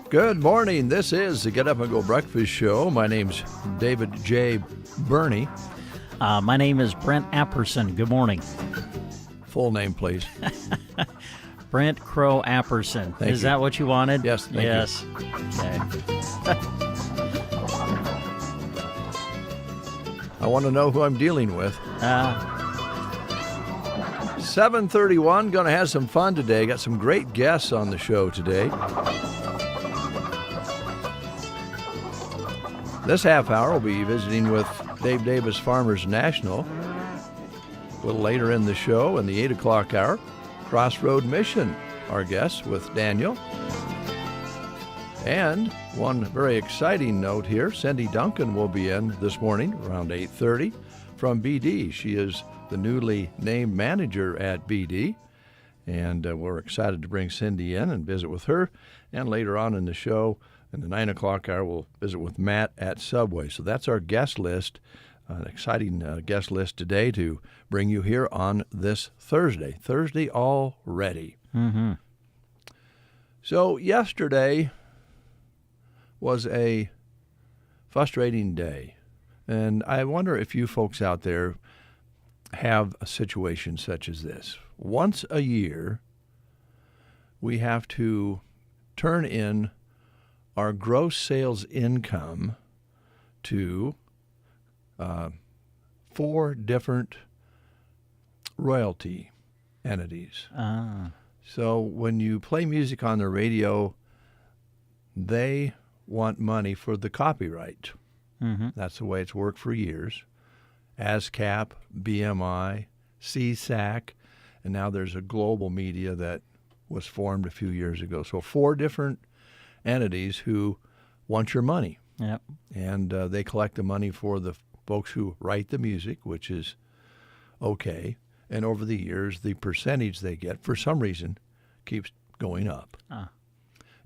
Good morning. This is the Get Up and Go Breakfast Show. My name's David J. Burney. My name is Brent Apperson. Good morning. Full name, please. Brent Crow Apperson. Thank Is you. that what you wanted? Yes, thank yes. you. Okay. I want to know who I'm dealing with. 7:31, going to have some fun today. Got some great guests on the show today. This half hour we'll be visiting with Dave Davis Farmers National. A little later in the show, in the 8 o'clock hour, Crossroad Mission, our guest with Daniel. And one very exciting note here, Cindy Duncan will be in this morning around 8:30 from BD. She is the newly named manager at BD, and we're excited to bring Cindy in and visit with her. And later on in the show, in the 9 o'clock hour, we'll visit with Matt at Subway. So that's our guest list, an exciting guest list today to bring you here on this Thursday. Thursday already. Mm-hmm. So yesterday was a frustrating day. And I wonder if you folks out there have a situation such as this. Once a year, we have to turn in our gross sales income to 4 different royalty entities. So when you play music on the radio, they want money for the copyright. Mm-hmm. That's the way it's worked for years. ASCAP, BMI, CSAC, and now there's a global media that was formed a few years ago. So 4 different entities who want your money. Yep. And they collect the money for the folks who write the music, which is okay. And over the years, the percentage they get, for some reason, keeps going up.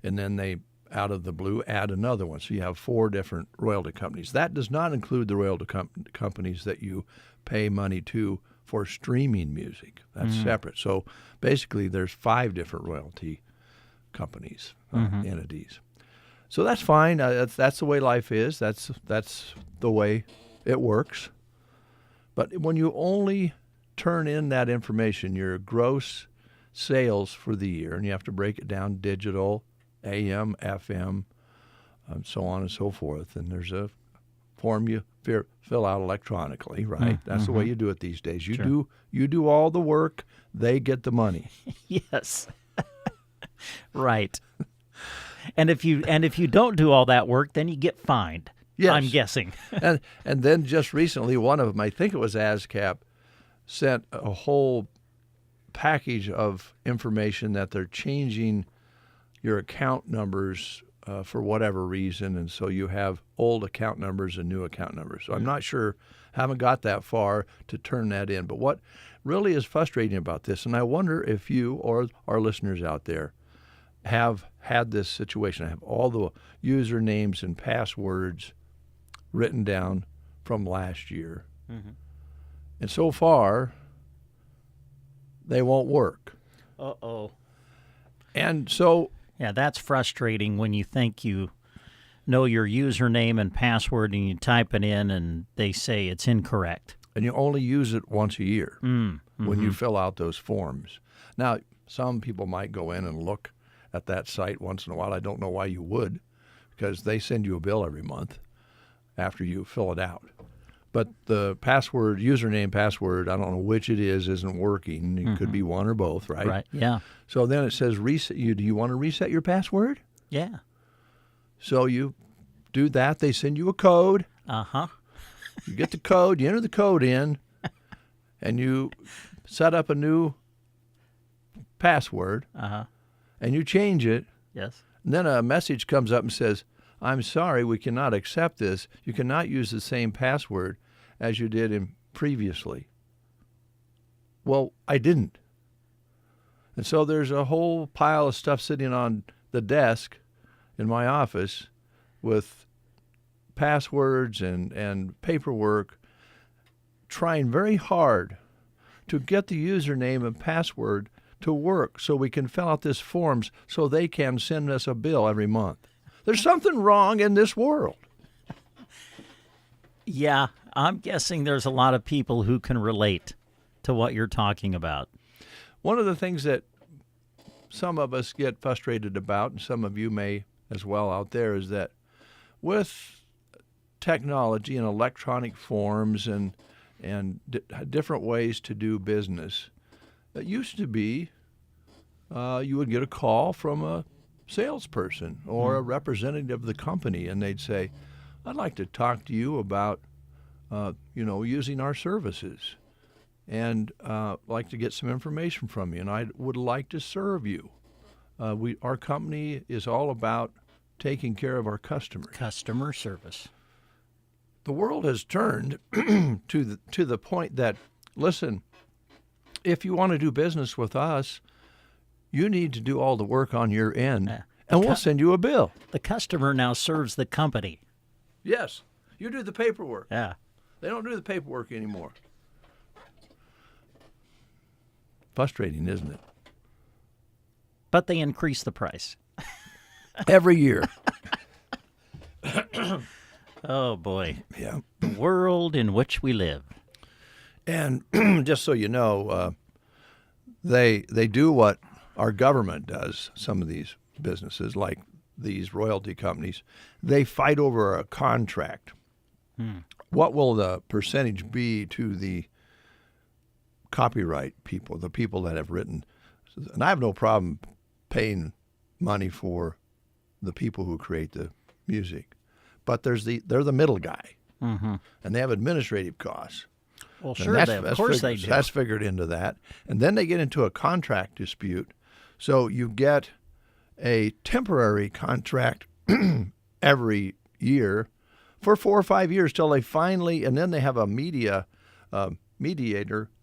And then they, out of the blue, add another one. So you have 4 different royalty companies. That does not include the royalty companies that you pay money to for streaming music. That's separate. So basically, there's 5 different royalty companies, entities. So that's fine. That's the way life is. That's the way it works. But when you only turn in that information, your gross sales for the year, and you have to break it down digital, AM, FM, so on and so forth. And there's a form you fill out electronically, right? That's the way you do it these days. You do all the work, they get the money. Yes. Right. And if you don't do all that work, then you get fined. Yes. I'm guessing. and then just recently, one of them, I think it was ASCAP, sent a whole package of information that they're changing your account numbers for whatever reason, and so you have old account numbers and new account numbers. So I'm not sure, haven't got that far to turn that in. But what really is frustrating about this, and I wonder if you or our listeners out there have had this situation. I have all the usernames and passwords written down from last year. And so far, they won't work. Uh-oh. And so... Yeah, that's frustrating when you think you know your username and password and you type it in and they say it's incorrect. And you only use it once a year when you fill out those forms. Now, some people might go in and look at that site once in a while. I don't know why you would, because they send you a bill every month after you fill it out. But the password, username, password, I don't know which it is, isn't working. It could be one or both, right? Right, yeah. So then it says, reset. Do you want to reset your password? Yeah. So you do that. They send you a code. Uh-huh. You get the code, you enter the code in, and you set up a new password, and you change it. Yes. And then a message comes up and says, I'm sorry, we cannot accept this. You cannot use the same password as you did previously. Well, I didn't. And so there's a whole pile of stuff sitting on the desk in my office with passwords and paperwork, trying very hard to get the username and password to work so we can fill out this forms so they can send us a bill every month. There's something wrong in this world. Yeah, I'm guessing there's a lot of people who can relate to what you're talking about. One of the things that some of us get frustrated about, and some of you may as well out there, is that with technology and electronic forms and different ways to do business, it used to be you would get a call from a salesperson or a representative of the company, and they'd say, I'd like to talk to you about, using our services, and like to get some information from you, and I would like to serve you. Our company is all about taking care of our customers. Customer service. The world has turned to the point that, listen, if you want to do business with us, you need to do all the work on your end, and we'll send you a bill. The customer now serves the company. Yes, you do the paperwork. Yeah. They don't do the paperwork anymore. Frustrating, isn't it? But they increase the price. Every year. Oh, boy. Yeah. The world in which we live. And just so you know, they do what our government does, some of these businesses, like these royalty companies. They fight over a contract. What will the percentage be to the copyright people, the people that have written? And I have no problem paying money for the people who create the music, but they're the middle guy, and they have administrative costs. Well, sure, of course they do. That's figured into that, and then they get into a contract dispute. So you get a temporary contract every year for 4 or 5 years till they finally, and then they have a mediator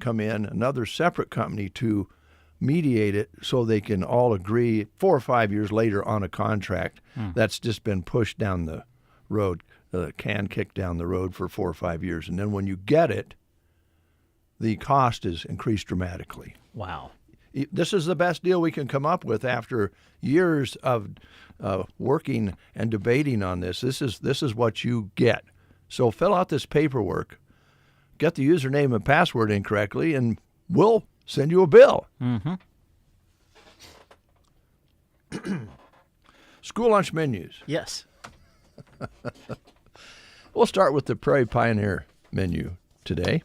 come in, another separate company to mediate it so they can all agree 4 or 5 years later on a contract that's just been pushed down the road, can kick down the road for 4 or 5 years. And then when you get it, the cost is increased dramatically. Wow. This is the best deal we can come up with after years of working and debating on this. This is what you get. So fill out this paperwork, get the username and password incorrectly, and we'll send you a bill. School lunch menus. Yes. We'll start with the Prairie Pioneer menu today.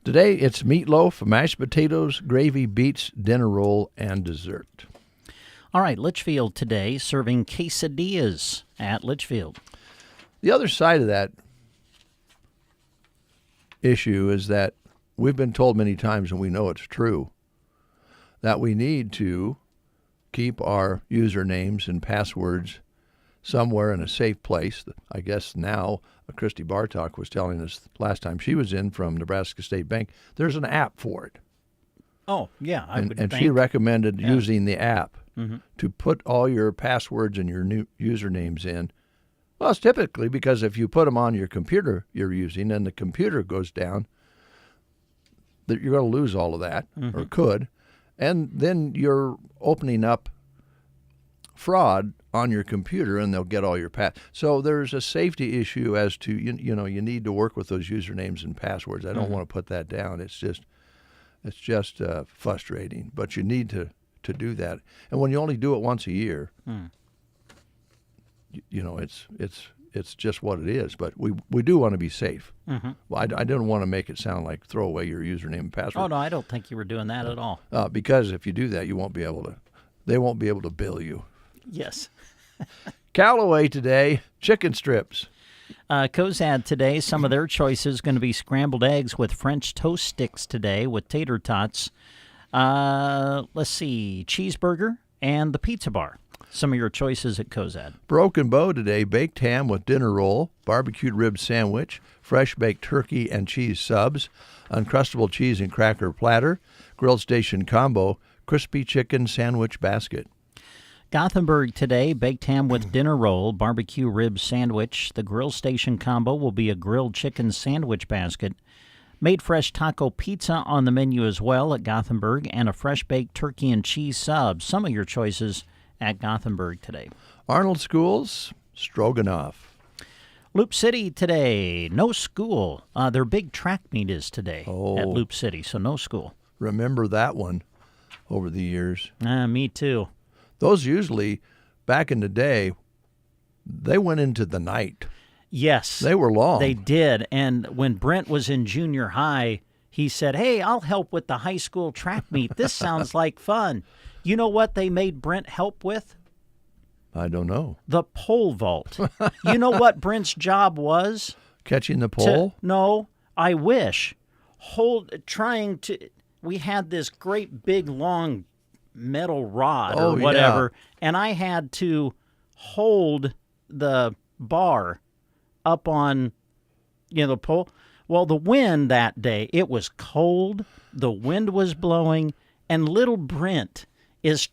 Today, it's meatloaf, mashed potatoes, gravy, beets, dinner roll, and dessert. All right, Litchfield today serving quesadillas at Litchfield. The other side of that issue is that we've been told many times, and we know it's true, that we need to keep our usernames and passwords somewhere in a safe place. I guess now, Christy Bartok was telling us last time she was in from Nebraska State Bank, there's an app for it. Oh, yeah. And she recommended using the app to put all your passwords and your new usernames in. Well, it's typically because if you put them on your computer you're using and the computer goes down, that you're going to lose all of that, or could. And then you're opening up fraud on your computer, and they'll get all your So there's a safety issue as to, you need to work with those usernames and passwords. I don't want to put that down. It's just frustrating, but you need to do that. And when you only do it once a year, it's just what it is. But we do want to be safe. Well, I didn't want to make it sound like throw away your username and password. Oh, no, I don't think you were doing that at all. Because if you do that, they won't be able to bill you. Yes. Callaway today, chicken strips. Cozad today, some of their choices going to be scrambled eggs with French toast sticks today with tater tots. Let's see, cheeseburger and the pizza bar. Some of your choices at Cozad. Broken Bow today, baked ham with dinner roll, barbecued rib sandwich, fresh baked turkey and cheese subs, Uncrustable cheese and cracker platter, grilled station combo, crispy chicken sandwich basket. Gothenburg today, baked ham with dinner roll, barbecue rib sandwich. The grill station combo will be a grilled chicken sandwich basket. Made fresh taco pizza on the menu as well at Gothenburg, and a fresh baked turkey and cheese sub. Some of your choices at Gothenburg today. Arnold Schools, Stroganoff. Loop City today, no school. Their big track meet is today at Loop City, so no school. Remember that one over the years. Me too. Those usually, back in the day, they went into the night. Yes. They were long. They did. And when Brent was in junior high, he said, hey, I'll help with the high school track meet. This sounds like fun. You know what they made Brent help with? I don't know. The pole vault. You know what Brent's job was? Catching the pole? No, I wish. We had this great big long metal rod or whatever, and I had to hold the bar up on, the pole. Well, the wind that day, it was cold, the wind was blowing, and little Brent is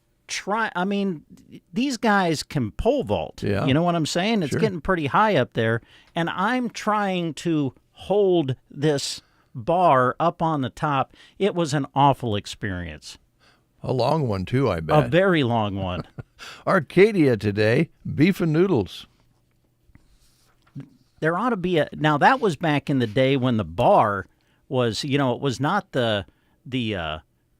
these guys can pole vault. Yeah. You know what I'm saying? It's getting pretty high up there, and I'm trying to hold this bar up on the top. It was an awful experience. A long one, too, I bet. A very long one. Arcadia today, beef and noodles. There ought to be now that was back in the day when the bar was, it was not the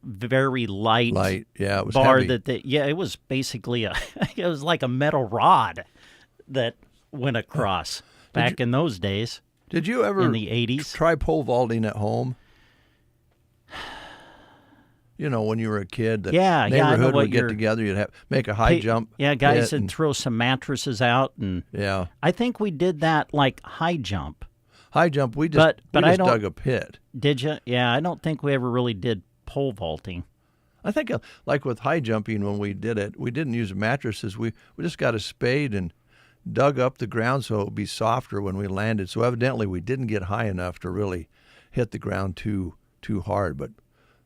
very light yeah, it was bar heavy. it was basically it was like a metal rod that went across back in those days. Did you ever in the 80s try pole vaulting at home? When you were a kid, the neighborhood would get together, you'd make a high jump. Yeah, guys would throw some mattresses out, and I think we did that like high jump. High jump, we just dug a pit. Did you? Yeah, I don't think we ever really did pole vaulting. I think like with high jumping when we did it, we didn't use mattresses. We just got a spade and dug up the ground so it would be softer when we landed. So evidently we didn't get high enough to really hit the ground too hard. But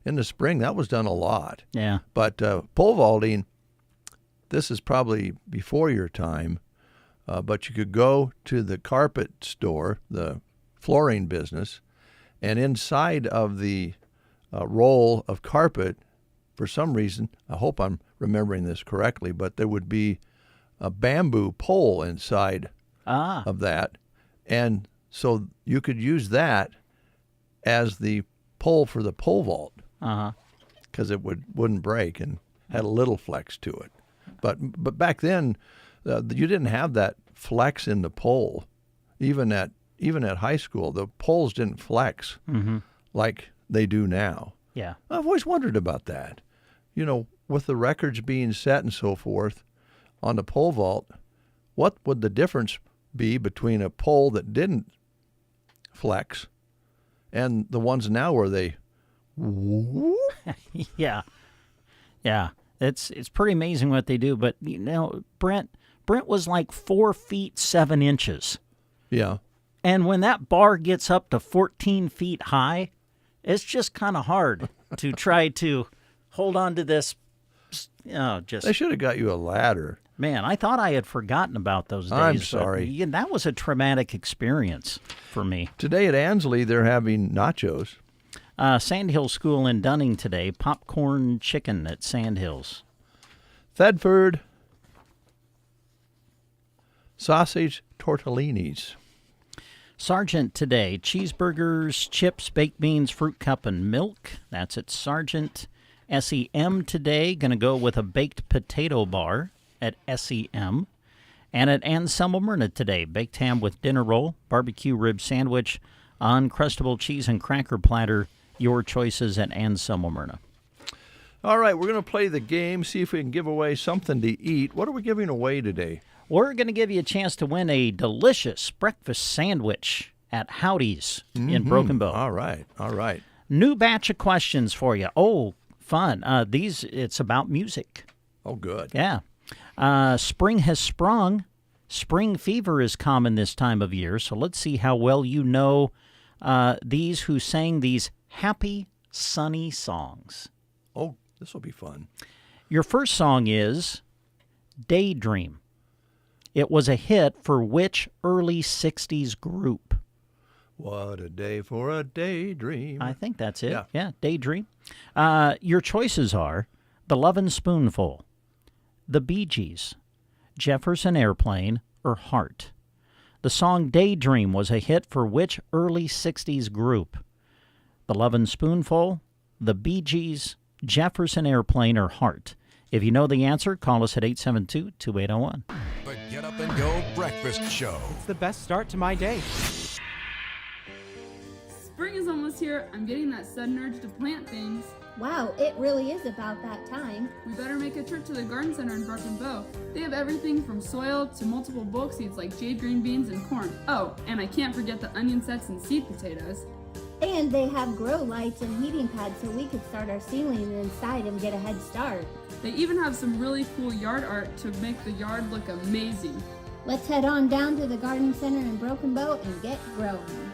in the spring, that was done a lot. Yeah. But pole vaulting, this is probably before your time, but you could go to the carpet store, the flooring business, and inside of the roll of carpet, for some reason, I hope I'm remembering this correctly, but there would be a bamboo pole inside of that. And so you could use that as the pole for the pole vault. Because it wouldn't break and had a little flex to it. But back then, you didn't have that flex in the pole. Even at high school, the poles didn't flex like they do now. Yeah. I've always wondered about that. With the records being set and so forth on the pole vault, what would the difference be between a pole that didn't flex and the ones now where they Yeah. It's pretty amazing what they do. But Brent was like 4 feet 7 inches. Yeah. And when that bar gets up to 14 feet high, it's just kind of hard to try to hold on to this. They should have got you a ladder. Man, I thought I had forgotten about those days. I'm sorry. That was a traumatic experience for me. Today at Ansley, they're having nachos. Sandhills School in Dunning today. Popcorn chicken at Sandhills. Thedford, sausage tortellinis. Sargent today. Cheeseburgers, chips, baked beans, fruit cup, and milk. That's at Sargent. SEM today. Going to go with a baked potato bar at SEM. And at Anselmo Myrna today. Baked ham with dinner roll, barbecue rib sandwich, uncrustable cheese and cracker platter. Your choices at Anselmo Myrna. All right, we're going to play the game, see if we can give away something to eat. What are we giving away today? We're going to give you a chance to win a delicious breakfast sandwich at Howdy's in Broken Bow. All right. New batch of questions for you. Oh, fun. It's about music. Oh, good. Yeah. Spring has sprung. Spring fever is common this time of year, so let's see how well you know these who sang these happy, sunny songs. Oh, this will be fun. Your first song is Daydream. It was a hit for which early 60s group? What a day for a daydream. I think that's it. Yeah, Daydream. Your choices are The Lovin' Spoonful, The Bee Gees, Jefferson Airplane, or Heart? The song Daydream was a hit for which early 60s group? The Lovin' Spoonful, The Bee Gees, Jefferson Airplane, or Heart? If you know the answer, call us at 872-2801. The Get Up and Go Breakfast Show. It's the best start to my day. Spring is almost here. I'm getting that sudden urge to plant things. Wow, it really is about that time. We better make a trip to the garden center in Broken Bow. They have everything from soil to multiple bulk seeds like jade green beans and corn. Oh, and I can't forget the onion sets and seed potatoes. And they have grow lights and heating pads so we could start our seedling inside and get a head start. They even have some really cool yard art to make the yard look amazing. Let's head on down to the garden center in Broken Bow and get growing.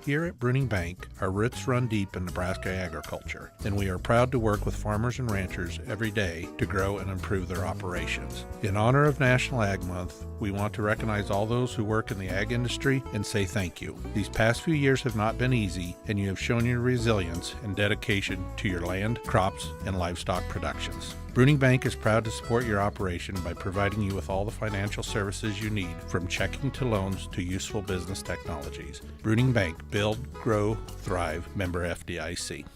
Here at Bruning Bank, our roots run deep in Nebraska agriculture, and we are proud to work with farmers and ranchers every day to grow and improve their operations. In honor of National Ag Month, we want to recognize all those who work in the ag industry and say thank you. These past few years have not been easy, and you have shown your resilience and dedication to your land, crops, and livestock productions. Bruning Bank is proud to support your operation by providing you with all the financial services you need, from checking to loans to useful business technologies. Bruning Bank, build, grow, thrive, member FDIC.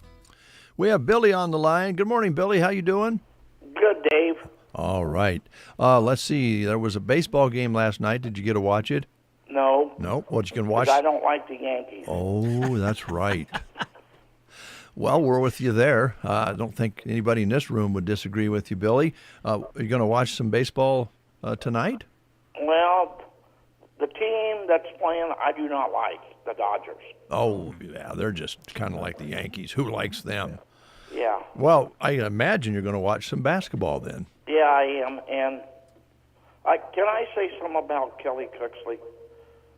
We have Billy on the line. Good morning, Billy. How you doing? Good, Dave. All right. Let's see. There was a baseball game last night. Did you get to watch it? No. No? What, you can watch? I don't like the Yankees. Oh, that's right. Well, we're with you there. I don't think anybody in this room would disagree with you, Billy. Are you going to watch some baseball tonight? Well, the team that's playing, I do not like, the Dodgers. Oh, yeah, they're just kind of like the Yankees. Who likes them? Yeah. Well, I imagine you're going to watch some basketball then. Yeah, I am. And can I say something about Kelly Cooksley?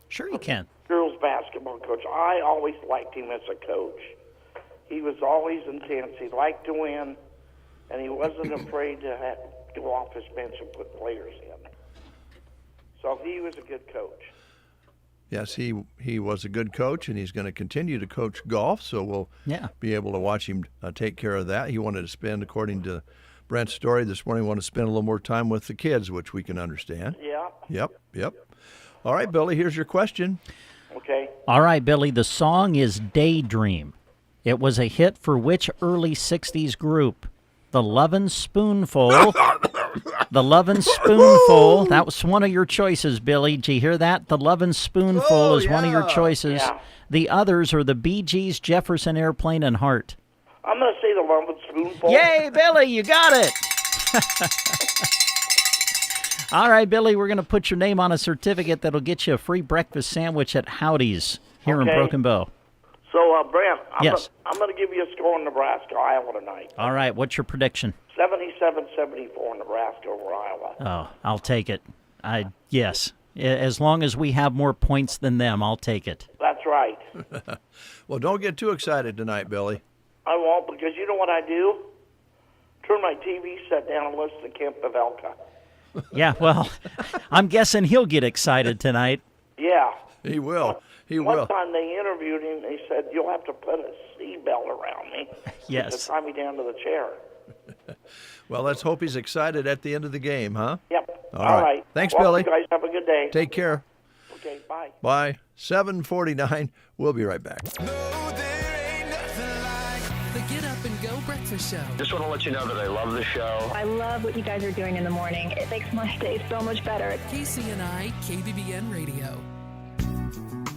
Sure you can. Girls basketball coach. I always liked him as a coach. He was always intense. He liked to win, and he wasn't afraid to go off his bench and put players in. So he was a good coach. Yes, he was a good coach, and he's going to continue to coach golf, so we'll be able to watch him take care of that. He wanted to spend, according to Brent's story this morning, wanted to spend a little more time with the kids, which we can understand. Yeah. Yep. All right, Billy, here's your question. Okay. All right, Billy, the song is Daydream. It was a hit for which early 60s group? The Lovin' Spoonful. The Lovin' Spoonful. That was one of your choices, Billy. Did you hear that? The Lovin' Spoonful is one of your choices. Yeah. The others are the Bee Gees, Jefferson Airplane, and Heart. I'm going to say the Lovin' Spoonful. Yay, Billy, you got it. All right, Billy, we're going to put your name on a certificate that'll get you a free breakfast sandwich at Howdy's here in Broken Bow. So, Brent, Yes. I'm going to give you a score in Nebraska, Iowa tonight. All right, what's your prediction? 77-74 Nebraska over Iowa. Oh, I'll take it. Yes. As long as we have more points than them, I'll take it. That's right. Well, don't get too excited tonight, Billy. I won't, because you know what I do? Turn my TV set down and listen to Kemp Pavelka. Yeah, well, I'm guessing he'll get excited tonight. Yeah. He will. One time they interviewed him, they said, you'll have to put a seatbelt around me Yes. to tie me down to the chair. Well, let's hope he's excited at the end of the game, huh? Yep. All right. Thanks, well, Billy. You guys have a good day. Take care. Okay, bye. Bye. 7:49. We'll be right back. No, there ain't nothing like the Get Up and Go Breakfast Show. Just want to let you know that I love the show. I love what you guys are doing in the morning. It makes my day so much better. KCNI, KBBN Radio.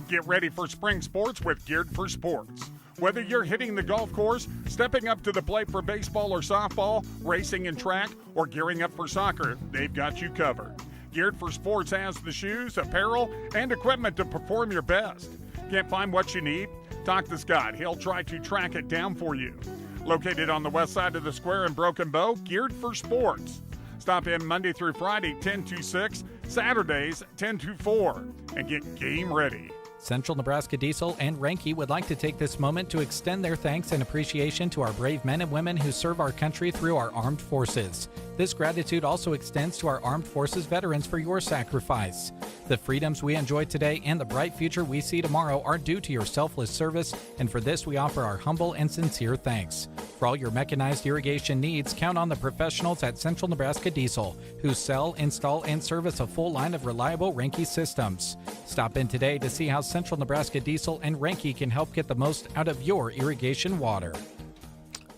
Get ready for spring sports with Geared for Sports. Whether you're hitting the golf course, stepping up to the plate for baseball or softball, racing and track, or gearing up for soccer, they've got you covered. Geared for Sports has the shoes, apparel, and equipment to perform your best. Can't find what you need? Talk to Scott. He'll try to track it down for you. Located on the west side of the square in Broken Bow, Geared for Sports. Stop in Monday through Friday, 10 to 6, Saturdays, 10 to 4, and get game ready. Central Nebraska Diesel and Renke would like to take this moment to extend their thanks and appreciation to our brave men and women who serve our country through our armed forces. This gratitude also extends to our armed forces veterans for your sacrifice. The freedoms we enjoy today and the bright future we see tomorrow are due to your selfless service, and for this we offer our humble and sincere thanks. For all your mechanized irrigation needs, count on the professionals at Central Nebraska Diesel, who sell, install, and service a full line of reliable Renke systems. Stop in today to see how Central Nebraska Diesel and Renke can help get the most out of your irrigation water.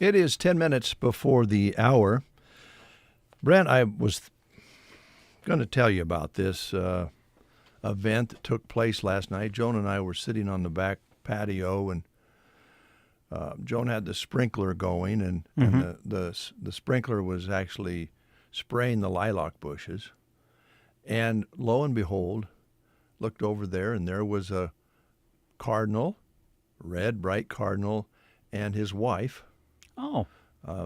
It is 10 minutes before the hour. Brent, I was going to tell you about this event that took place last night. Joan and I were sitting on the back patio, and Joan had the sprinkler going, and the sprinkler was actually spraying the lilac bushes. And lo and behold, looked over there, and there was a cardinal, red, bright cardinal, and his wife. Oh.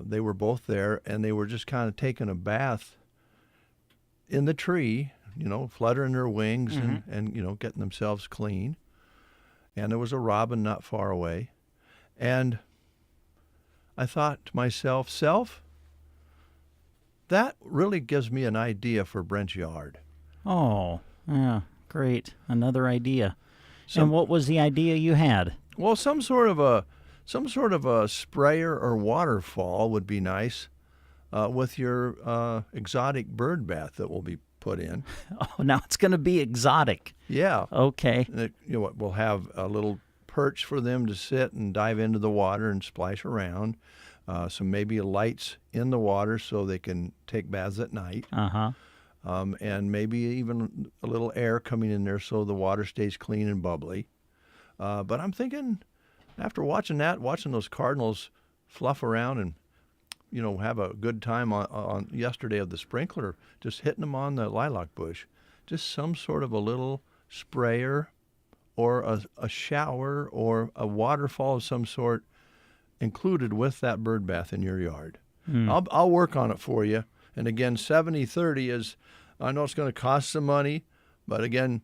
They were both there, and they were just kind of taking a bath in the tree, fluttering their wings and getting themselves clean. And there was a robin not far away. And I thought to myself, that really gives me an idea for Brent's yard. Oh, yeah, great. Another idea. And what was the idea you had? Well, some sort of a sprayer or waterfall would be nice with your exotic bird bath that will be put in. Oh, now it's going to be exotic. Yeah. Okay. We'll have a little perch for them to sit and dive into the water and splash around. Some maybe lights in the water so they can take baths at night. And maybe even a little air coming in there so the water stays clean and bubbly. But I'm thinking, after watching those cardinals fluff around and, have a good time on yesterday of the sprinkler, just hitting them on the lilac bush, just some sort of a little sprayer or a shower or a waterfall of some sort included with that bird bath in your yard. I'll work on it for you. And again, 70-30 is, I know it's going to cost some money, but again,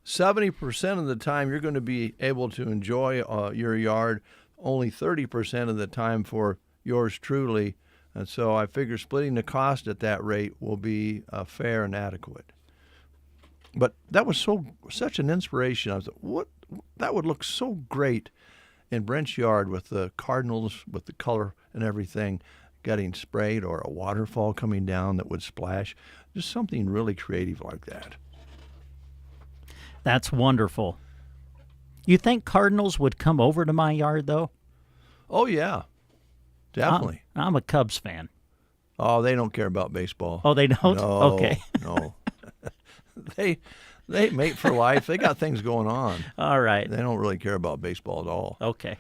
70% of the time you're going to be able to enjoy your yard, only 30% of the time for yours truly. And so I figure splitting the cost at that rate will be fair and adequate. But that was such an inspiration. I was like, that would look so great in Brent's yard with the cardinals, with the color and everything getting sprayed, or a waterfall coming down that would splash. Just something really creative like that. That's wonderful. You think cardinals would come over to my yard, though? Oh, yeah. Definitely. I'm a Cubs fan. Oh, they don't care about baseball. Oh, they don't? No, okay. No. They mate for life. They got things going on. All right. They don't really care about baseball at all. Okay.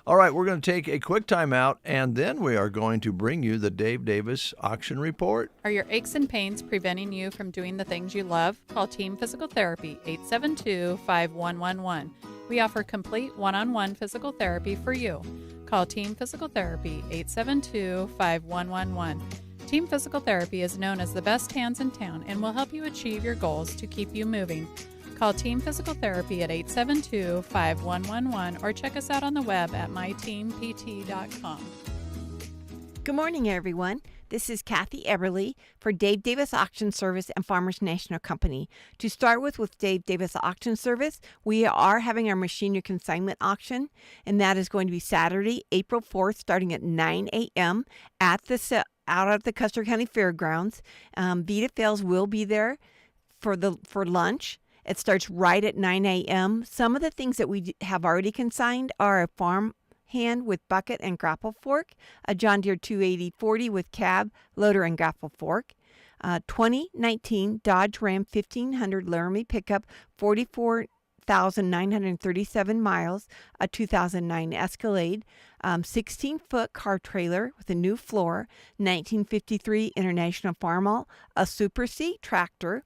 All right, we're going to take a quick time out, and then we are going to bring you the Dave Davis Auction Report. Are your aches and pains preventing you from doing the things you love? Call Team Physical Therapy, 872-5111. We offer complete one-on-one physical therapy for you. Call Team Physical Therapy, 872-5111. Team Physical Therapy is known as the best hands in town and will help you achieve your goals to keep you moving. Call Team Physical Therapy at 872-5111 or check us out on the web at myteampt.com. Good morning, everyone. This is Kathy Eberly for Dave Davis Auction Service and Farmers National Company. To start with Dave Davis Auction Service, we are having our machinery consignment auction, and that is going to be Saturday, April 4th, starting at 9 a.m. out at the Custer County Fairgrounds. Vita Fails will be there for lunch. It starts right at 9 a.m. Some of the things that we have already consigned are a farm hand with bucket and grapple fork, a John Deere 280/40 with cab, loader, and grapple fork, 2019 Dodge Ram 1500 Laramie pickup, 44,937 miles, a 2009 Escalade, 16-foot car trailer with a new floor, 1953 International Farmall, a Super C tractor,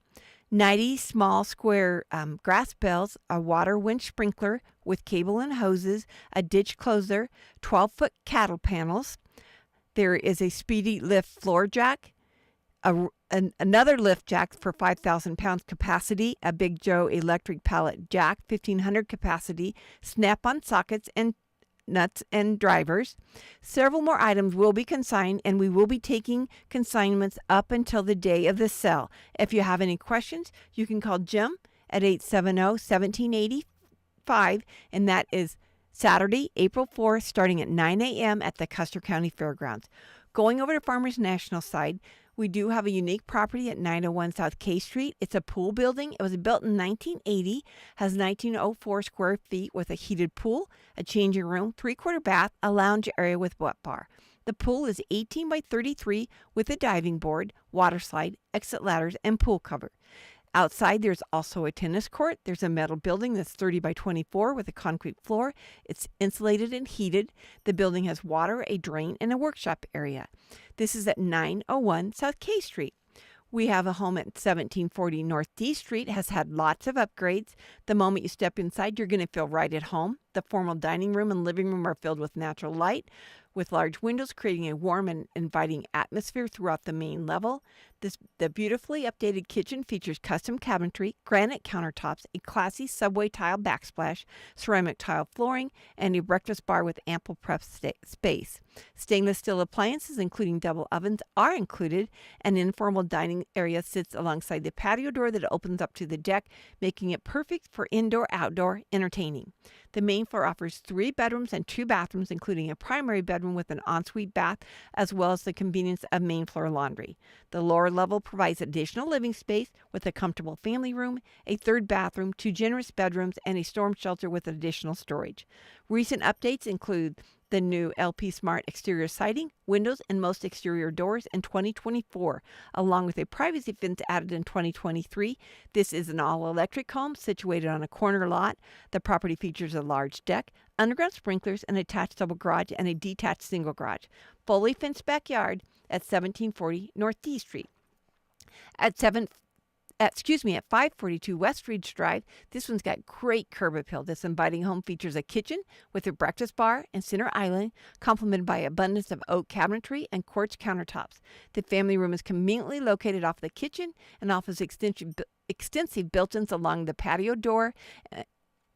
90 small square grass bells, a water winch sprinkler with cable and hoses, a ditch closer, 12-foot cattle panels. There is a Speedy Lift floor jack, a another lift jack for 5,000 pounds capacity, a Big Joe electric pallet jack, 1,500 capacity, snap-on sockets and nuts and drivers. Several more items will be consigned, and we will be taking consignments up until the day of the sale. If you have any questions, you can call Jim at 870-1785, and that is Saturday, April 4th, starting at 9 a.m. at the Custer County Fairgrounds. Going over to Farmers National side, we do have a unique property at 901 South K Street. It's a pool building. It was built in 1980, has 1904 square feet with a heated pool, a changing room, 3/4 bath, a lounge area with wet bar. The pool is 18 by 33 with a diving board, water slide, exit ladders, and pool cover. Outside, there's also a tennis court. There's a metal building that's 30 by 24 with a concrete floor. It's insulated and heated. The building has water, a drain, and a workshop area. This is at 901 South K Street. We have a home at 1740 North D Street. It has had lots of upgrades. The moment you step inside, you're going to feel right at home. The formal dining room and living room are filled with natural light, with large windows creating a warm and inviting atmosphere throughout the main level. The beautifully updated kitchen features custom cabinetry, granite countertops, a classy subway tile backsplash, ceramic tile flooring, and a breakfast bar with ample prep space. Stainless steel appliances, including double ovens, are included. An informal dining area sits alongside the patio door that opens up to the deck, making it perfect for indoor-outdoor entertaining. The main floor offers 3 bedrooms and 2 bathrooms, including a primary bedroom with an ensuite bath, as well as the convenience of main floor laundry. The lower level provides additional living space with a comfortable family room, a 3rd bathroom, 2 generous bedrooms, and a storm shelter with additional storage. Recent updates include the new LP Smart exterior siding, windows, and most exterior doors in 2024, along with a privacy fence added in 2023. This is an all-electric home situated on a corner lot. The property features a large deck, underground sprinklers, an attached double garage, and a detached single garage. Fully fenced backyard at 1740 North D Street. At 542 West Ridge Drive, this one's got great curb appeal. This inviting home features a kitchen with a breakfast bar and center island, complemented by abundance of oak cabinetry and quartz countertops. The family room is conveniently located off the kitchen and offers extensive built-ins along the patio door,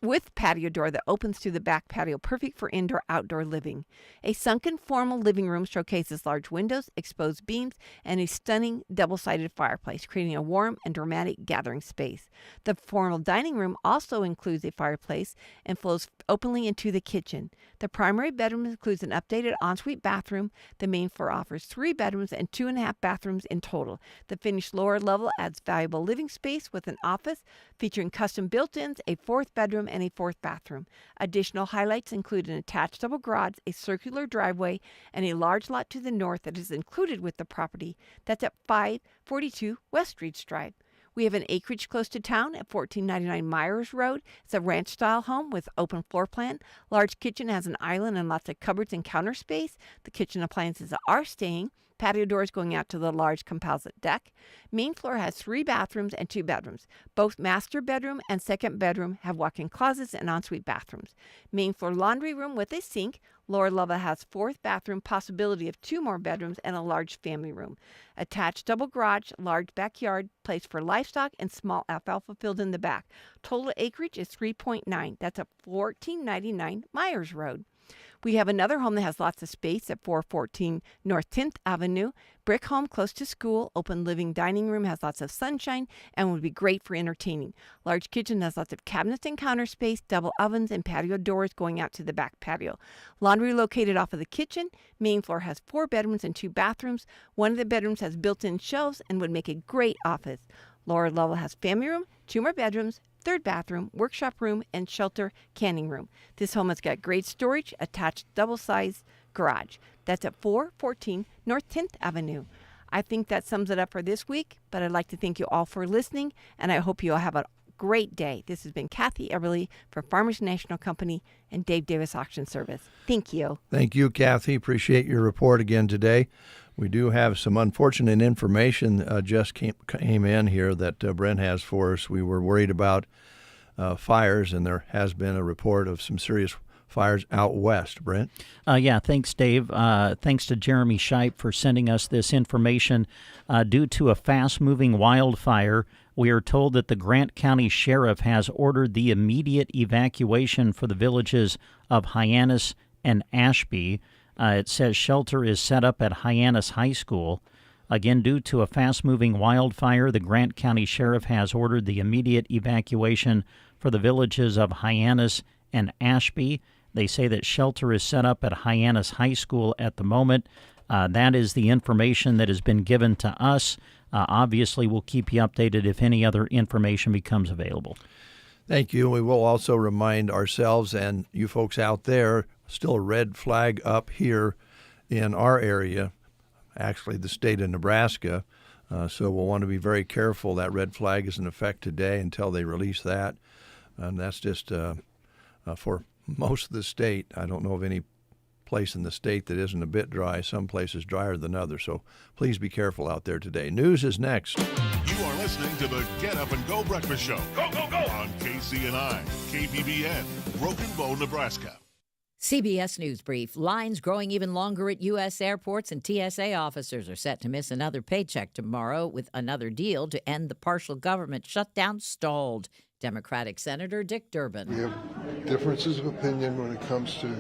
with patio door that opens to the back patio, perfect for indoor-outdoor living. A sunken formal living room showcases large windows, exposed beams, and a stunning double-sided fireplace, creating a warm and dramatic gathering space. The formal dining room also includes a fireplace and flows openly into the kitchen. The primary bedroom includes an updated ensuite bathroom. The main floor offers 3 bedrooms and 2.5 bathrooms in total. The finished lower level adds valuable living space with an office featuring custom built-ins, a 4th bedroom, and a 4th bathroom. Additional highlights include an attached double garage, a circular driveway, and a large lot to the north that is included with the property. That's at 542 West Ridge Drive. We have an acreage close to town at 1499 Myers Road. It's a ranch-style home with open floor plan. Large kitchen has an island and lots of cupboards and counter space. The kitchen appliances are staying. Patio doors going out to the large composite deck. Main floor has 3 bathrooms and 2 bedrooms. Both master bedroom and second bedroom have walk-in closets and ensuite bathrooms. Main floor laundry room with a sink. Lower level has 4th bathroom, possibility of 2 more bedrooms, and a large family room. Attached double garage, large backyard, place for livestock, and small alfalfa field in the back. Total acreage is 3.9. That's at 1499 Myers Road. We have another home that has lots of space at 414 North 10th Avenue. Brick home close to school. Open living dining room has lots of sunshine and would be great for entertaining. Large kitchen has lots of cabinets and counter space, double ovens, and patio doors going out to the back patio. Laundry located off of the kitchen. Main floor has 4 bedrooms and 2 bathrooms. One of the bedrooms has built-in shelves and would make a great office. Lower level has family room, 2 more bedrooms, 3rd bathroom, workshop room, and shelter canning room. This home has got great storage, attached double-sized garage. That's at 414 North 10th Avenue. I think that sums it up for this week, but I'd like to thank you all for listening, and I hope you all have a great day. This has been Kathy Eberly for Farmers National Company and Dave Davis Auction Service. Thank you. Thank you, Kathy. Appreciate your report again today. We do have some unfortunate information just came in here that Brent has for us. We were worried about fires, and there has been a report of some serious fires out west. Brent? Yeah, thanks, Dave. Thanks to Jeremy Scheib for sending us this information. Due to a fast-moving wildfire, we are told that the Grant County Sheriff has ordered the immediate evacuation for the villages of Hyannis and Ashby. It says shelter is set up at Hyannis High School. Again, due to a fast-moving wildfire, the Grant County Sheriff has ordered the immediate evacuation for the villages of Hyannis and Ashby. They say that shelter is set up at Hyannis High School at the moment. That is the information that has been given to us. Obviously, we'll keep you updated if any other information becomes available. Thank you. We will also remind ourselves and you folks out there, still a red flag up here in our area, actually the state of Nebraska. So we'll want to be very careful. That red flag is in effect today until they release that. And that's just for most of the state. I don't know of any place in the state that isn't a bit dry. Some places drier than others. So please be careful out there today. News is next. You are listening to the Get Up and Go Breakfast Show. Go, go, go! On KCNI, KBBN, Broken Bow, Nebraska. CBS News Brief. Lines growing even longer at U.S. airports, and TSA officers are set to miss another paycheck tomorrow with another deal to end the partial government shutdown stalled. Democratic Senator Dick Durbin. We have differences of opinion when it comes to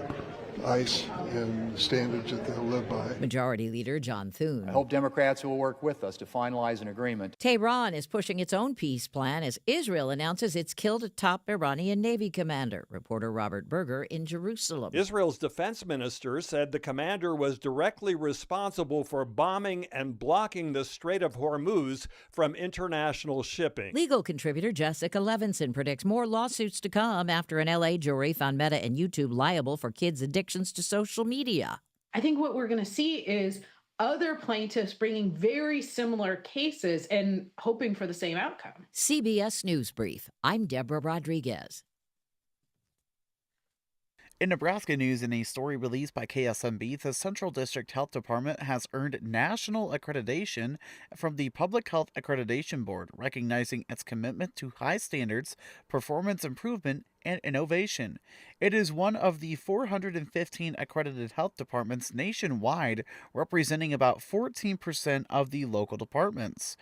ICE and the standards that they'll live by. Majority Leader John Thune. I hope Democrats will work with us to finalize an agreement. Tehran is pushing its own peace plan as Israel announces it's killed a top Iranian Navy commander. Reporter Robert Berger in Jerusalem. Israel's defense minister said the commander was directly responsible for bombing and blocking the Strait of Hormuz from international shipping. Legal contributor Jessica Levinson predicts more lawsuits to come after an L.A. jury found Meta and YouTube liable for kids' addictions to social media. I think what we're going to see is other plaintiffs bringing very similar cases and hoping for the same outcome. CBS News Brief. I'm Deborah Rodriguez. In Nebraska news, in a story released by KSMB, the Central District Health Department has earned national accreditation from the Public Health Accreditation Board, recognizing its commitment to high standards, performance improvement, and innovation. It is one of the 415 accredited health departments nationwide, representing about 14% of the local departments.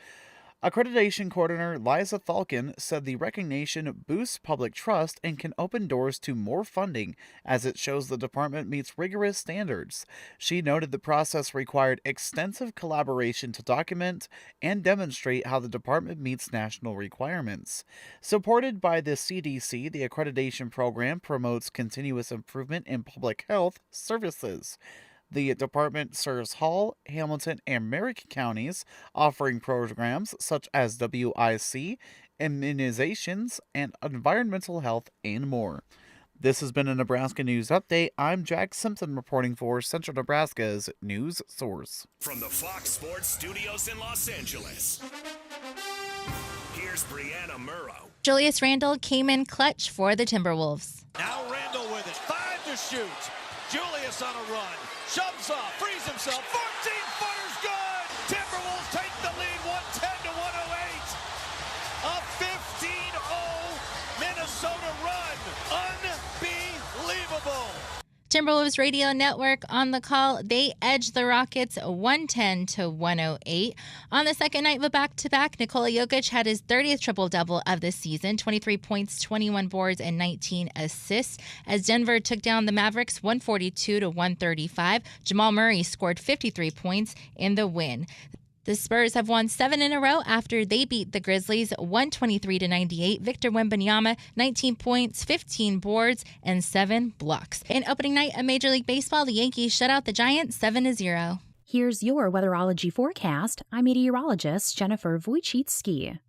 Accreditation Coordinator Liza Thalkin said the recognition boosts public trust and can open doors to more funding as it shows the department meets rigorous standards. She noted the process required extensive collaboration to document and demonstrate how the department meets national requirements. Supported by the CDC, the accreditation program promotes continuous improvement in public health services. The department serves Hall, Hamilton, and Merrick counties, offering programs such as WIC, immunizations, and environmental health, and more. This has been a Nebraska News Update. I'm Jack Simpson reporting for Central Nebraska's news source. From the Fox Sports Studios in Los Angeles, here's Brianna Murrow. Julius Randle came in clutch for the Timberwolves. Now Randle with it. 5 to shoot. Julius on a run. Shoves off, frees himself, 14-footer's good! Timberwolves take the lead, 110 to 108. A 15-0 Minnesota run. Unbelievable. Timberwolves Radio Network on the call. They edged the Rockets 110 to 108. On the second night of a back-to-back, Nikola Jokic had his 30th triple-double of the season, 23 points, 21 boards, and 19 assists. As Denver took down the Mavericks 142 to 135, Jamal Murray scored 53 points in the win. The Spurs have won 7 in a row after they beat the Grizzlies 123 to 98. Victor Wembanyama, 19 points, 15 boards, and 7 blocks. In opening night of Major League Baseball, the Yankees shut out the Giants 7-0. Here's your weatherology forecast. I'm meteorologist Jennifer Wojcicki.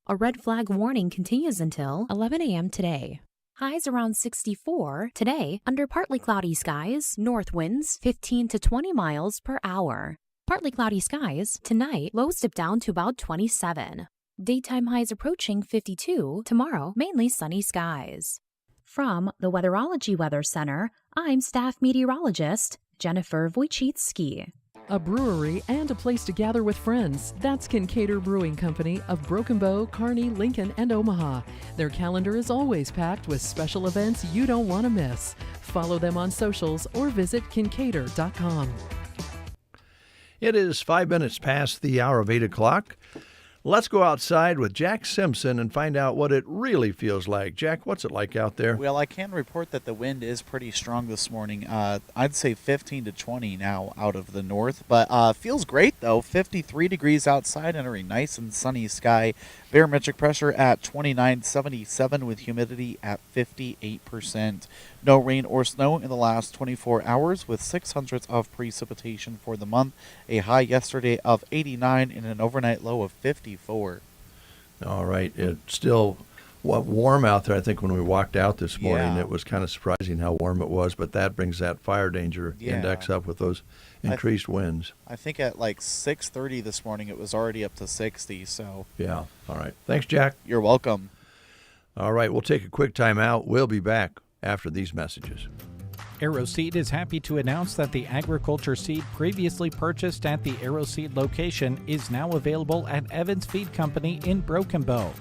A red flag warning continues until 11 a.m. today. Highs around 64 today under partly cloudy skies, north winds 15 to 20 miles per hour. Partly cloudy skies. Tonight, lows dip down to about 27. Daytime highs approaching 52. Tomorrow, mainly sunny skies. From the Weatherology Weather Center, I'm staff meteorologist Jennifer Wojcicki. A brewery and a place to gather with friends. That's Kincaidor Brewing Company of Broken Bow, Kearney, Lincoln, and Omaha. Their calendar is always packed with special events you don't want to miss. Follow them on socials or visit Kincaidor.com. It is 5 minutes past the hour of 8 o'clock. Let's go outside with Jack Simpson and find out what it really feels like. Jack, what's it like out there? Well, I can report that the wind is pretty strong this morning. I'd say 15 to 20 now out of the north, but feels great though. 53 degrees outside under a nice and sunny sky. Barometric pressure at 29.77 with humidity at 58%. No rain or snow in the last 24 hours with 0.06 of precipitation for the month. A high yesterday of 89 and an overnight low of 54. All right. It's still warm out there. I think when we walked out this morning, Yeah. it was kind of surprising how warm it was, but that brings that fire danger index up with those increased winds. I think at like 6:30 this morning it was already up to 60, so. Yeah. All right. Thanks, Jack. You're welcome. All right. We'll take a quick time out. We'll be back after these messages. AeroSeed is happy to announce that the agriculture seed previously purchased at the AeroSeed location is now available at Evans Feed Company in Broken Bow.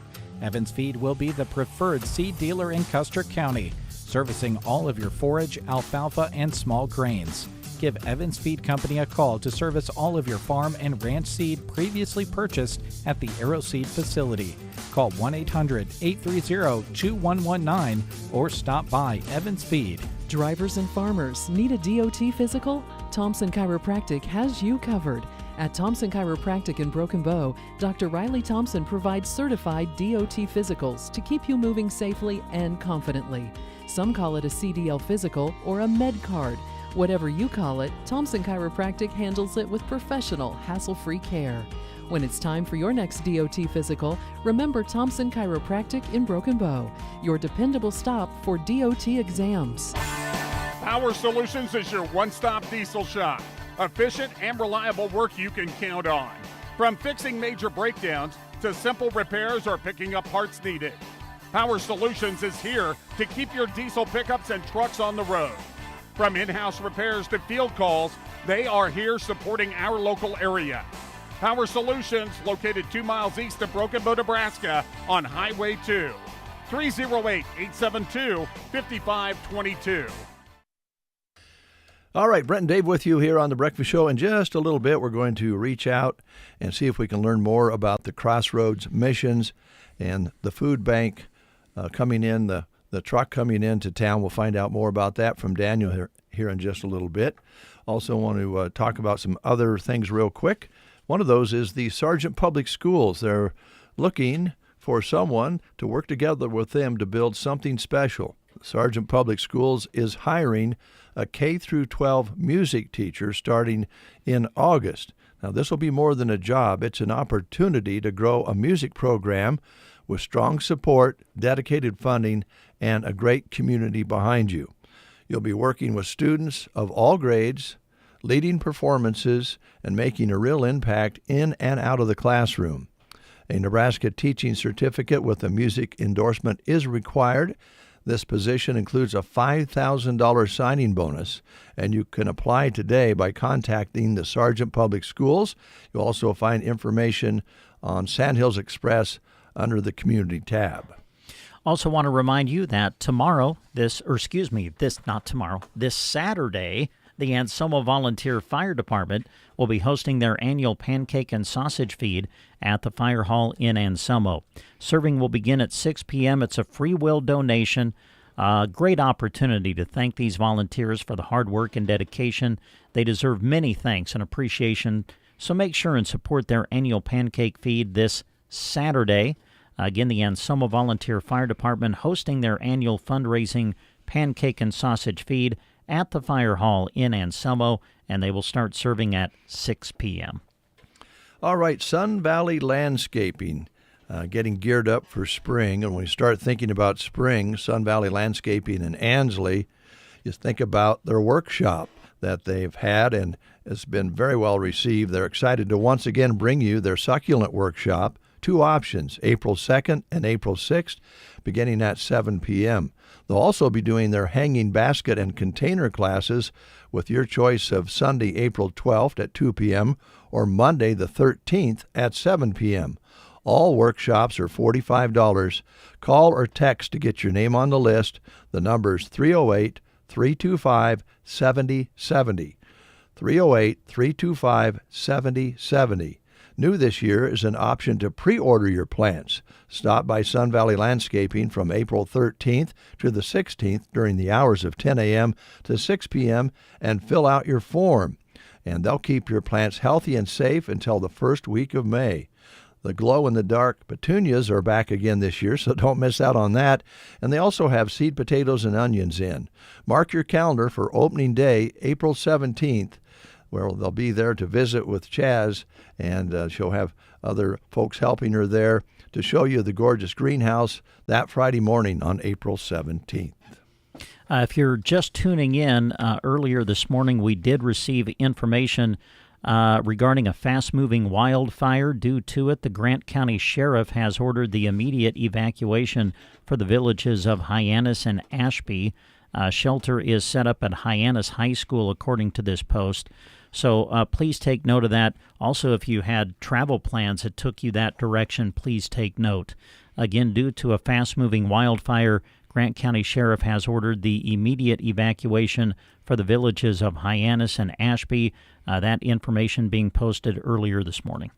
Evans Feed will be the preferred seed dealer in Custer County, servicing all of your forage, alfalfa, and small grains. Give Evans Feed Company a call to service all of your farm and ranch seed previously purchased at the AeroSeed facility. Call 1-800-830-2119 or stop by Evans Feed. Drivers and farmers need a DOT physical? Thompson Chiropractic has you covered. At Thompson Chiropractic in Broken Bow, Dr. Riley Thompson provides certified DOT physicals to keep you moving safely and confidently. Some call it a CDL physical or a med card. Whatever you call it, Thompson Chiropractic handles it with professional, hassle-free care. When it's time for your next DOT physical, remember Thompson Chiropractic in Broken Bow, your dependable stop for DOT exams. Power Solutions is your one-stop diesel shop. Efficient and reliable work you can count on. From fixing major breakdowns to simple repairs or picking up parts needed. Power Solutions is here to keep your diesel pickups and trucks on the road. From in-house repairs to field calls, they are here supporting our local area. Power Solutions, located 2 miles east of Broken Bow, Nebraska on Highway 2. 308-872-5522. All right, Brent and Dave with you here on The Breakfast Show. In just a little bit, we're going to reach out and see if we can learn more about the Crossroads missions and the food bank coming in, the truck coming into town. We'll find out more about that from Daniel here in just a little bit. Also want to talk about some other things real quick. One of those is the Sargent Public Schools. They're looking for someone to work together with them to build something special. Sargent Public Schools is hiring a K-12 music teacher starting in August. Now, this will be more than a job. It's an opportunity to grow a music program with strong support, dedicated funding, and a great community behind you. You'll be working with students of all grades, leading performances, and making a real impact in and out of the classroom. A Nebraska teaching certificate with a music endorsement is required. This position includes a $5,000 signing bonus, and you can apply today by contacting the Sargent Public Schools. You'll also find information on Sandhills Express under the Community tab. Also want to remind you that this Saturday, the Anselmo Volunteer Fire Department will be hosting their annual pancake and sausage feed at the Fire Hall in Anselmo. Serving will begin at 6 p.m. It's a free will donation. Great opportunity to thank these volunteers for the hard work and dedication. They deserve many thanks and appreciation, so make sure and support their annual pancake feed this Saturday. Again, the Anselmo Volunteer Fire Department hosting their annual fundraising pancake and sausage feed at the Fire Hall in Anselmo, and they will start serving at 6 p.m. All right, Sun Valley Landscaping, getting geared up for spring. And when we start thinking about spring, Sun Valley Landscaping in Ansley, you think about their workshop that they've had, and it's been very well received. They're excited to once again bring you their succulent workshop two options, April 2nd and April 6th, beginning at 7 p.m. They'll also be doing their hanging basket and container classes with your choice of Sunday, April 12th at 2 p.m. or Monday the 13th at 7 p.m. All workshops are $45. Call or text to get your name on the list. The number is 308-325-7070. 308-325-7070. New this year is an option to pre-order your plants. Stop by Sun Valley Landscaping from April 13th to the 16th during the hours of 10 a.m. to 6 p.m. and fill out your form. And they'll keep your plants healthy and safe until the first week of May. The glow-in-the-dark petunias are back again this year, so don't miss out on that. And they also have seed potatoes and onions in. Mark your calendar for opening day, April 17th, where they'll be there to visit with Chaz, and she'll have other folks helping her there to show you the gorgeous greenhouse that Friday morning on April 17th. If you're just tuning in, earlier this morning we did receive information regarding a fast-moving wildfire. Due to it, the Grant County Sheriff has ordered the immediate evacuation for the villages of Hyannis and Ashby. Shelter is set up at Hyannis High School, according to this post. So please take note of that. Also, if you had travel plans that took you that direction, please take note. Again, due to a fast-moving wildfire, Grant County Sheriff has ordered the immediate evacuation for the villages of Hyannis and Ashby. That information being posted earlier this morning.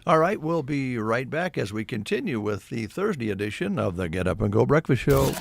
All right, we'll be right back as we continue with the Thursday edition of the Get Up and Go Breakfast Show.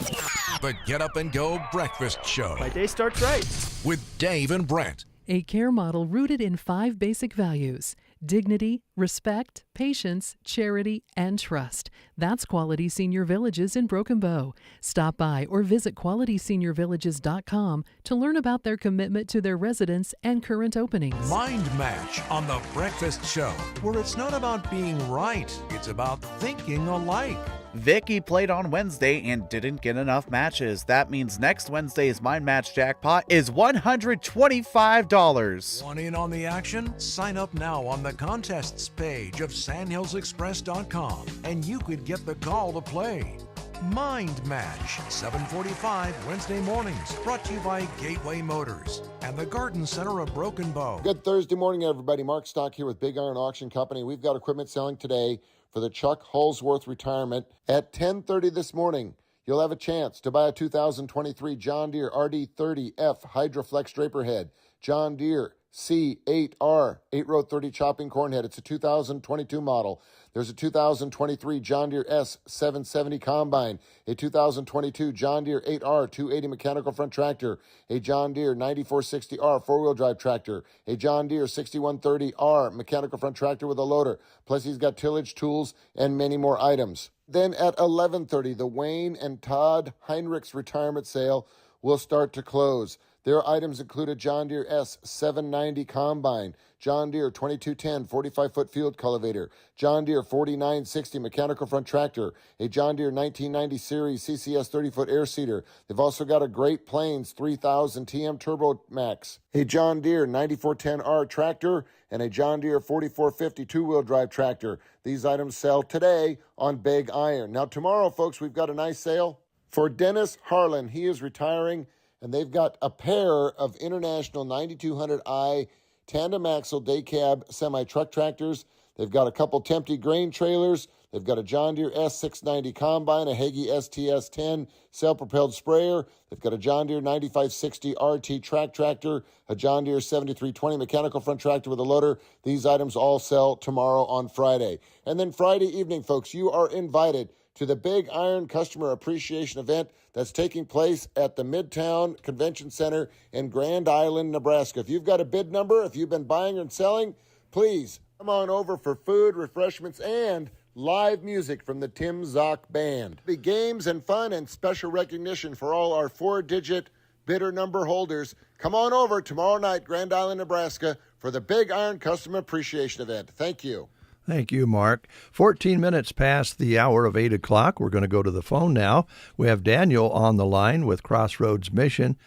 The Get Up and Go Breakfast Show. My day starts right. With Dave and Brent. A care model rooted in 5 basic values: dignity, respect, patience, charity, and trust. That's Quality Senior Villages in Broken Bow. Stop by or visit QualitySeniorVillages.com to learn about their commitment to their residents and current openings. Mind Match on The Breakfast Show, where it's not about being right, it's about thinking alike. Vicky played on Wednesday and didn't get enough matches. That means next Wednesday's Mind Match jackpot is $125. Want in on the action? Sign up now on the contests page of sandhillsexpress.com and you could get the call to play. Mind Match, 7:45 Wednesday mornings, brought to you by Gateway Motors and the Garden Center of Broken Bow. Good Thursday morning, everybody. Mark Stock here with Big Iron Auction Company. We've got equipment selling today for the Chuck Holsworth retirement at 10:30 this morning. You'll have a chance to buy a 2023 John Deere RD30F Hydroflex Draper Head, John Deere C8R 8-row 30 chopping corn head. It's a 2022 model. There's a 2023 John Deere S770 combine, a 2022 John Deere 8R 280 mechanical front tractor, a John Deere 9460R four-wheel drive tractor, a John Deere 6130R mechanical front tractor with a loader. Plus he's got tillage tools and many more items. Then at 11:30, the Wayne and Todd Heinrichs retirement sale will start to close. Their items include a John Deere S790 combine, John Deere 2210 45-foot field cultivator, John Deere 4960 mechanical front tractor, a John Deere 1990 series CCS 30-foot air seeder. They've also got a Great Plains 3000 TM Turbo Max, a John Deere 9410R tractor, and a John Deere 4450 two-wheel drive tractor. These items sell today on Big Iron. Now tomorrow, folks, we've got a nice sale for Dennis Harlan. He is retiring, and they've got a pair of International 9200i tandem axle day cab semi-truck tractors. They've got a couple Tempty grain trailers. They've got a John Deere S690 combine, a Hagee STS10 self-propelled sprayer. They've got a John Deere 9560 RT track tractor, a John Deere 7320 mechanical front tractor with a loader. These items all sell tomorrow on Friday. And then Friday evening, folks, you are invited to the Big Iron Customer Appreciation Event that's taking place at the Midtown Convention Center in Grand Island, Nebraska. If you've got a bid number, if you've been buying and selling, please come on over for food, refreshments, and live music from the Tim Zock Band. The games and fun and special recognition for all our 4-digit bidder number holders. Come on over tomorrow night, Grand Island, Nebraska, for the Big Iron Customer Appreciation Event. Thank you. Thank you, Mark. 14 minutes past the hour of 8 o'clock. We're going to go to the phone now. We have Daniel on the line with Crossroads Mission,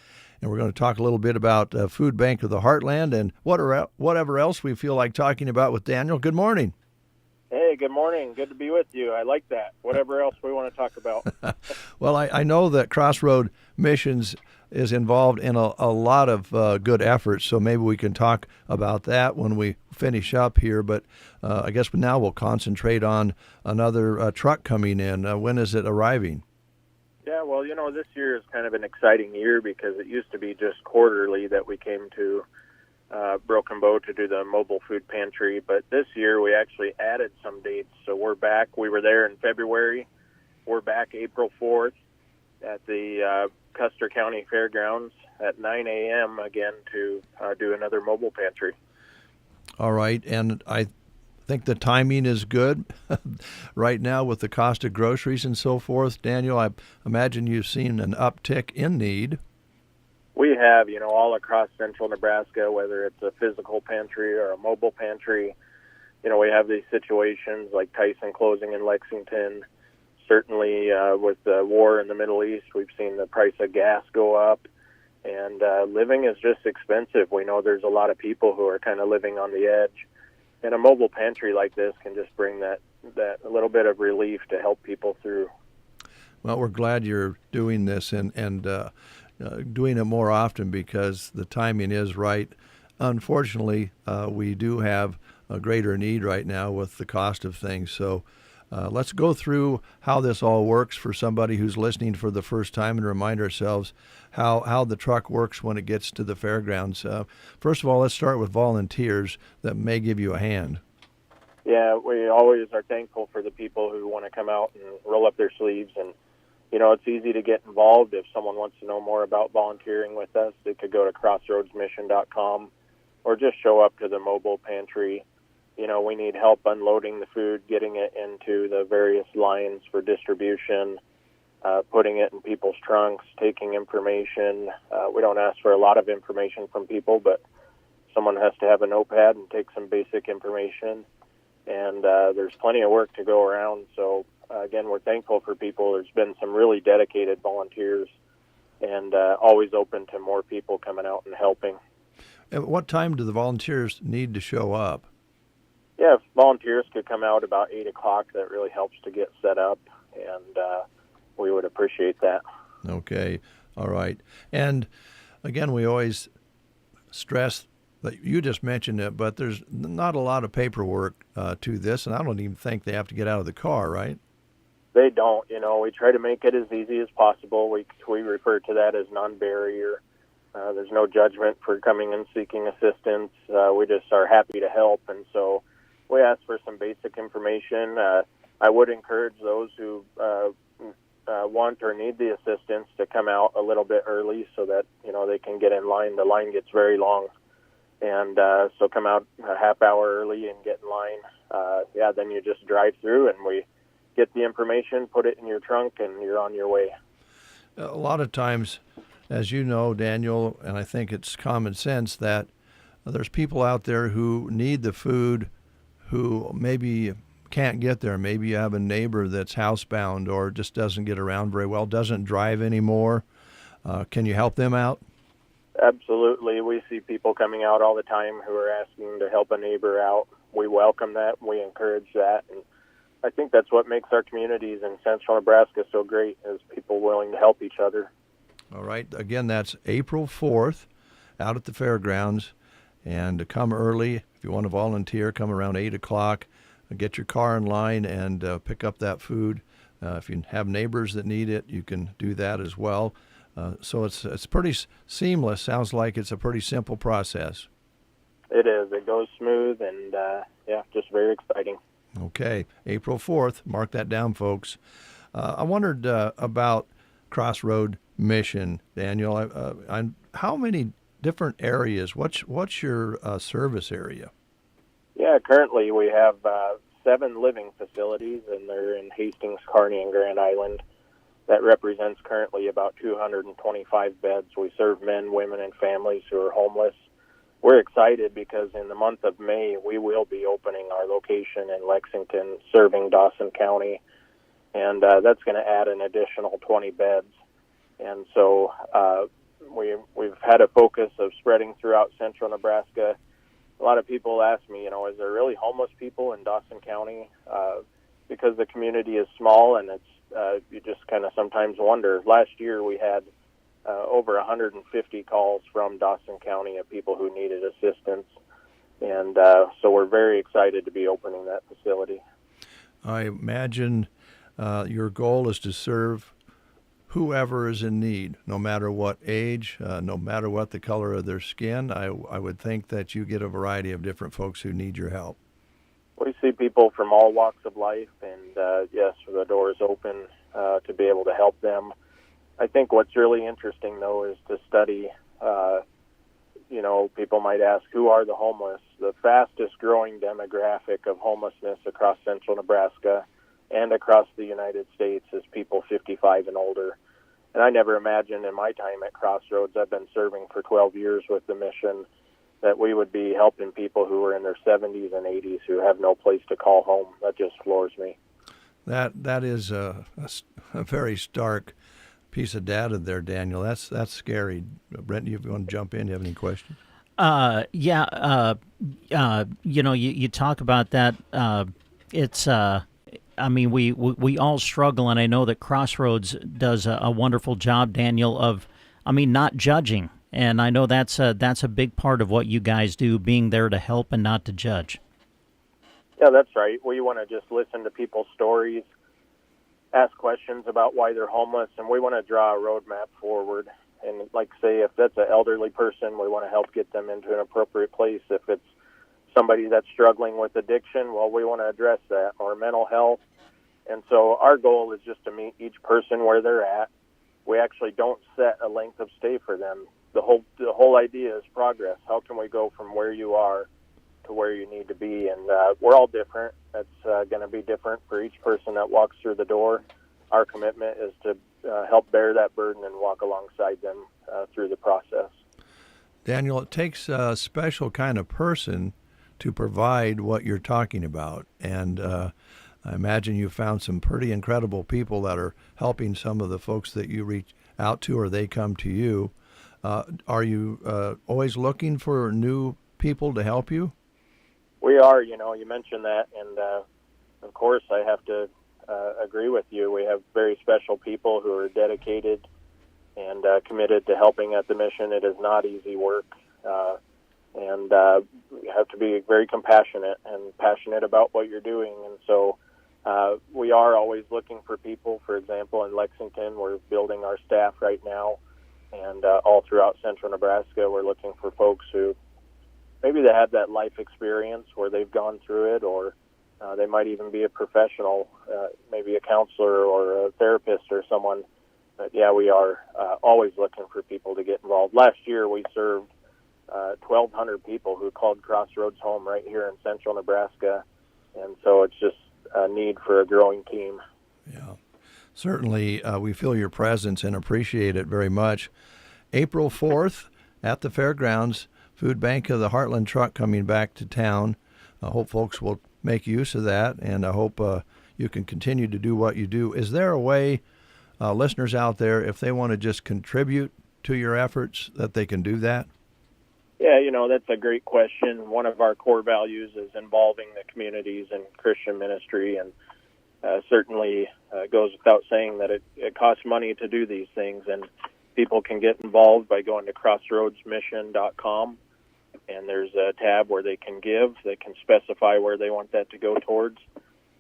and we're going to talk a little bit about Food Bank of the Heartland and whatever else we feel like talking about with Daniel. Good morning. Hey, good morning. Good to be with you. I like that. Whatever else we want to talk about. Well, I know that Crossroad Missions is involved in a lot of good efforts, so maybe we can talk about that when we finish up here. But I guess now we'll concentrate on another truck coming in. When is it arriving? Yeah, well, this year is kind of an exciting year because it used to be just quarterly that we came to Broken Bow to do the mobile food pantry. But this year we actually added some dates. So we're back. We were there in February. We're back April 4th at the Custer County Fairgrounds at 9 a.m. again to do another mobile pantry. All right, and I think the timing is good right now with the cost of groceries and so forth. Daniel, I imagine you've seen an uptick in need. We have, all across central Nebraska, whether it's a physical pantry or a mobile pantry, we have these situations like Tyson closing in Lexington. Certainly with the war in the Middle East, we've seen the price of gas go up, and living is just expensive. We know there's a lot of people who are kind of living on the edge, and a mobile pantry like this can just bring that a little bit of relief to help people through. Well, we're glad you're doing this and doing it more often because the timing is right. Unfortunately, we do have a greater need right now with the cost of things. So let's go through how this all works for somebody who's listening for the first time and remind ourselves how the truck works when it gets to the fairgrounds. First of all, let's start with volunteers that may give you a hand. Yeah, we always are thankful for the people who want to come out and roll up their sleeves. And, it's easy to get involved. If someone wants to know more about volunteering with us, they could go to crossroadsmission.com or just show up to the mobile pantry. We need help unloading the food, getting it into the various lines for distribution, putting it in people's trunks, taking information. We don't ask for a lot of information from people, but someone has to have a notepad and take some basic information. And there's plenty of work to go around. So, again, we're thankful for people. There's been some really dedicated volunteers and always open to more people coming out and helping. At what time do the volunteers need to show up? Yeah, if volunteers could come out about 8 o'clock, that really helps to get set up, and we would appreciate that. Okay, all right. And, again, we always stress that you just mentioned it, but there's not a lot of paperwork to this, and I don't even think they have to get out of the car, right? They don't. We try to make it as easy as possible. We refer to that as non-barrier. There's no judgment for coming and seeking assistance. We just are happy to help, and so we ask for some basic information. I would encourage those who want or need the assistance to come out a little bit early so that, they can get in line. The line gets very long. And so come out a half hour early and get in line. Then you just drive through and we get the information, put it in your trunk, and you're on your way. A lot of times, as you know, Daniel, and I think it's common sense that there's people out there who need the food who maybe can't get there. Maybe you have a neighbor that's housebound or just doesn't get around very well, doesn't drive anymore. Can you help them out? Absolutely. We see people coming out all the time who are asking to help a neighbor out. We welcome that. We encourage that. And I think that's what makes our communities in central Nebraska so great, is people willing to help each other. All right. Again, that's April 4th out at the fairgrounds. And to come early, if you want to volunteer, come around 8 o'clock. Get your car in line and pick up that food. If you have neighbors that need it, you can do that as well. So it's pretty seamless. Sounds like it's a pretty simple process. It is. It goes smooth and, just very exciting. Okay, April 4th. Mark that down, folks. I wondered about Crossroad Mission, Daniel. How many different areas? What's your service area? Yeah, currently we have 7 living facilities, and they're in Hastings, Kearney, and Grand Island. That represents currently about 225 beds. We serve men, women, and families who are homeless. We're excited because in the month of May, we will be opening our location in Lexington, serving Dawson County, and that's going to add an additional 20 beds. And so we've had a focus of spreading throughout central Nebraska. a lot of people ask me, is there really homeless people in Dawson County? Because the community is small, and it's you just kind of sometimes wonder. Last year we had over 150 calls from Dawson County of people who needed assistance, and so we're very excited to be opening that facility. I imagine your goal is to serve whoever is in need, no matter what age, no matter what the color of their skin. I would think that you get a variety of different folks who need your help. We see people from all walks of life, and yes, the door is open to be able to help them. I think what's really interesting, though, is to study, people might ask, who are the homeless? The fastest growing demographic of homelessness across central Nebraska and across the United States is people 55 and older. And I never imagined in my time at Crossroads, I've been serving for 12 years with the mission, that we would be helping people who are in their 70s and 80s who have no place to call home. That just floors me. That is a very stark piece of data there, Daniel. That's scary. Brent, you want to jump in? Do you have any questions? You talk about that. It's we all struggle, and I know that Crossroads does a wonderful job, Daniel, of not judging. And I know that's a big part of what you guys do, being there to help and not to judge. Yeah, that's right. We want to just listen to people's stories, ask questions about why they're homeless, and we want to draw a roadmap forward. And like say, if that's an elderly person, we want to help get them into an appropriate place. If it's somebody that's struggling with addiction, well, we want to address that, or mental health. And so our goal is just to meet each person where they're at. We actually don't set a length of stay for them. The whole idea is progress. How can we go from where you are to where you need to be? And we're all different. That's going to be different for each person that walks through the door. Our commitment is to help bear that burden and walk alongside them through the process. Daniel, it takes a special kind of person to provide what you're talking about. And I imagine you found some pretty incredible people that are helping some of the folks that you reach out to, or they come to you. Are you always looking for new people to help you? We are. You mentioned that, and of course I have to agree with you. We have very special people who are dedicated and committed to helping at the mission. It is not easy work, and you have to be very compassionate and passionate about what you're doing. And so we are always looking for people. For example, in Lexington, we're building our staff right now. And all throughout central Nebraska, we're looking for folks who maybe they have that life experience where they've gone through it, or they might even be a professional, maybe a counselor or a therapist or someone. But yeah, we are always looking for people to get involved. Last year, we served 1,200 people who called Crossroads home right here in central Nebraska. And so it's just a need for a growing team. Yeah. Certainly, we feel your presence and appreciate it very much. April 4th at the fairgrounds, Food Bank of the Heartland truck coming back to town. I hope folks will make use of that, and I hope you can continue to do what you do. Is there a way, listeners out there, if they want to just contribute to your efforts, that they can do that? Yeah, that's a great question. One of our core values is involving the communities in Christian ministry, and certainly goes without saying that it costs money to do these things, and people can get involved by going to crossroadsmission.com, and there's a tab where they can give. They can specify where they want that to go towards,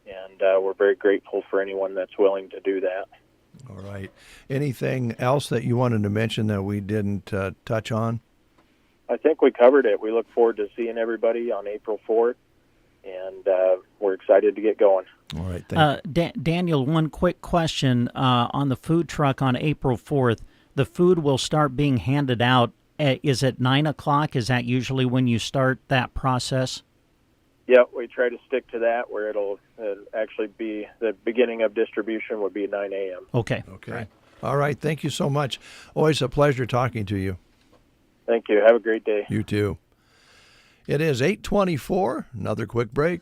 and we're very grateful for anyone that's willing to do that. All right. Anything else that you wanted to mention that we didn't touch on? I think we covered it. We look forward to seeing everybody on April 4th, and we're excited to get going. All right, thank you. Daniel, one quick question on the food truck on April 4th. The food will start being handed out. Is it 9 o'clock? Is that usually when you start that process? Yeah, we try to stick to that, where it'll actually be the beginning of distribution would be 9 a.m. Okay. Okay. All right. Thank you so much. Always a pleasure talking to you. Thank you. Have a great day. You too. It is 8:24. Another quick break.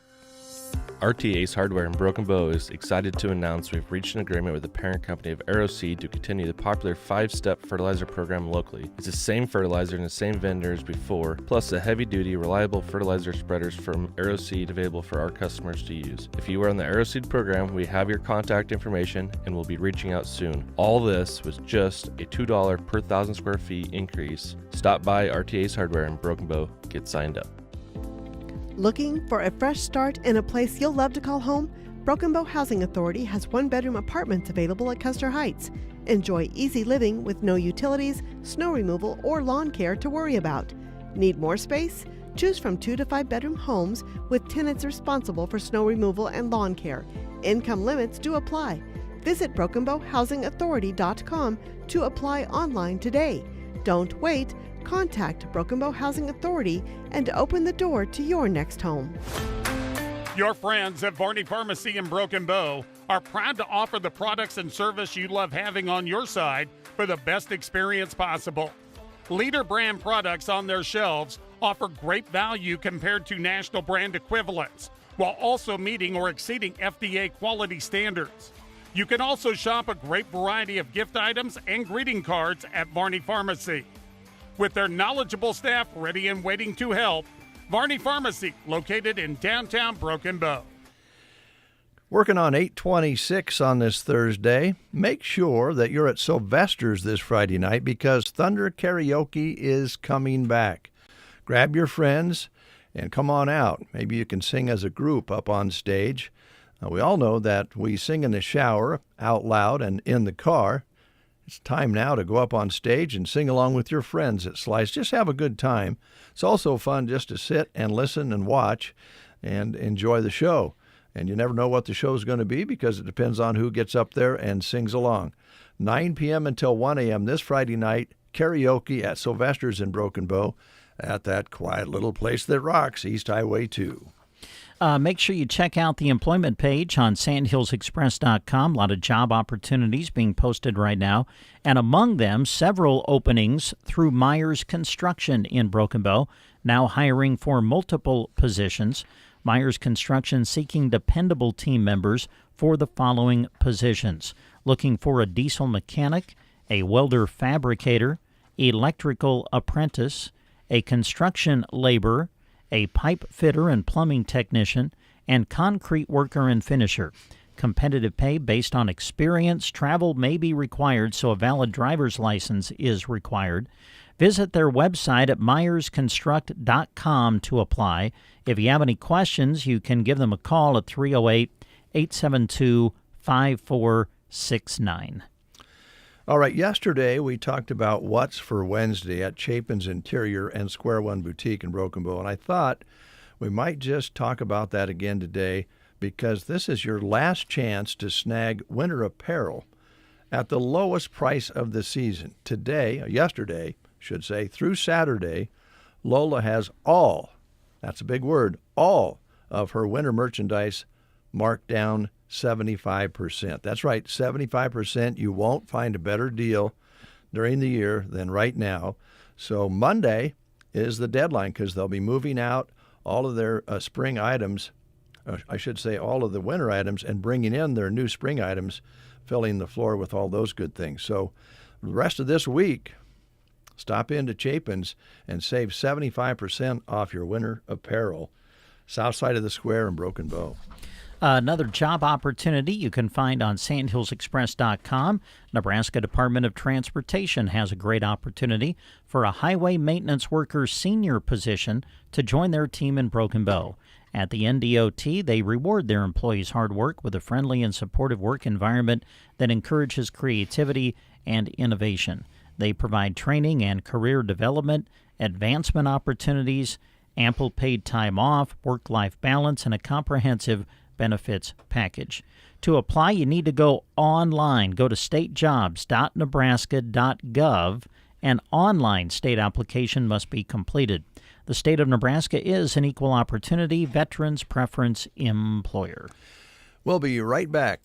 RT Ace Hardware in Broken Bow is excited to announce we've reached an agreement with the parent company of AeroSeed to continue the popular 5-step fertilizer program locally. It's the same fertilizer and the same vendor as before, plus the heavy-duty, reliable fertilizer spreaders from AeroSeed available for our customers to use. If you are on the AeroSeed program, we have your contact information and will be reaching out soon. All this was just a $2 per 1,000 square feet increase. Stop by RT Ace Hardware in Broken Bow. Get signed up. Looking for a fresh start in a place you'll love to call home? Broken Bow Housing Authority has 1-bedroom apartments available at Custer Heights. Enjoy easy living with no utilities, snow removal, or lawn care to worry about. Need more space? Choose from 2 to 5-bedroom homes with tenants responsible for snow removal and lawn care. Income limits do apply. Visit BrokenBowHousingAuthority.com to apply online today. Don't wait. Contact Broken Bow Housing Authority and open the door to your next home. Your friends at Varney Pharmacy in Broken Bow are proud to offer the products and service you love having on your side for the best experience possible. Leader brand products on their shelves offer great value compared to national brand equivalents, while also meeting or exceeding FDA quality standards. You can also shop a great variety of gift items and greeting cards at Varney Pharmacy. With their knowledgeable staff ready and waiting to help, Varney Pharmacy, located in downtown Broken Bow. Working on 826 on this Thursday. Make sure that you're at Sylvester's this Friday night because Thunder Karaoke is coming back. Grab your friends and come on out. Maybe you can sing as a group up on stage. We all know that we sing in the shower, out loud, and in the car. It's time now to go up on stage and sing along with your friends at Slice. Just have a good time. It's also fun just to sit and listen and watch and enjoy the show. And you never know what the show's going to be because it depends on who gets up there and sings along. 9 p.m. until 1 a.m. this Friday night, karaoke at Sylvester's in Broken Bow at that quiet little place that rocks, East Highway 2. Make sure you check out the employment page on sandhillsexpress.com. A lot of job opportunities being posted right now. And among them, several openings through Myers Construction in Broken Bow, now hiring for multiple positions. Myers Construction seeking dependable team members for the following positions. Looking for a diesel mechanic, a welder fabricator, electrical apprentice, a construction laborer, a pipe fitter and plumbing technician, and concrete worker and finisher. Competitive pay based on experience. Travel may be required, so a valid driver's license is required. Visit their website at myersconstruct.com to apply. If you have any questions, you can give them a call at 308-872-5469. All right, yesterday we talked about what's for Wednesday at Chapin's Interior and Square One Boutique in Broken Bow, and I thought we might just talk about that again today because this is your last chance to snag winter apparel at the lowest price of the season. Yesterday, through Saturday, Lola has all, that's a big word, all of her winter merchandise marked down 75%. That's right, 75%. You won't find a better deal during the year than right now. So Monday is the deadline because they'll be moving out all of their spring items, all of the winter items, and bringing in their new spring items, filling the floor with all those good things. So the rest of this week, stop into Chapin's and save 75% off your winter apparel. South side of the square in Broken Bow. Another job opportunity you can find on sandhillsexpress.com. Nebraska Department of Transportation has a great opportunity for a highway maintenance worker senior position to join their team in Broken Bow. At the NDOT, they reward their employees' hard work with a friendly and supportive work environment that encourages creativity and innovation. They provide training and career development, advancement opportunities, ample paid time off, work-life balance, and a comprehensive benefits package. To apply, you need to go online. Go to statejobs.nebraska.gov. An online state application must be completed. The state of Nebraska is an equal opportunity veterans preference employer. We'll be right back.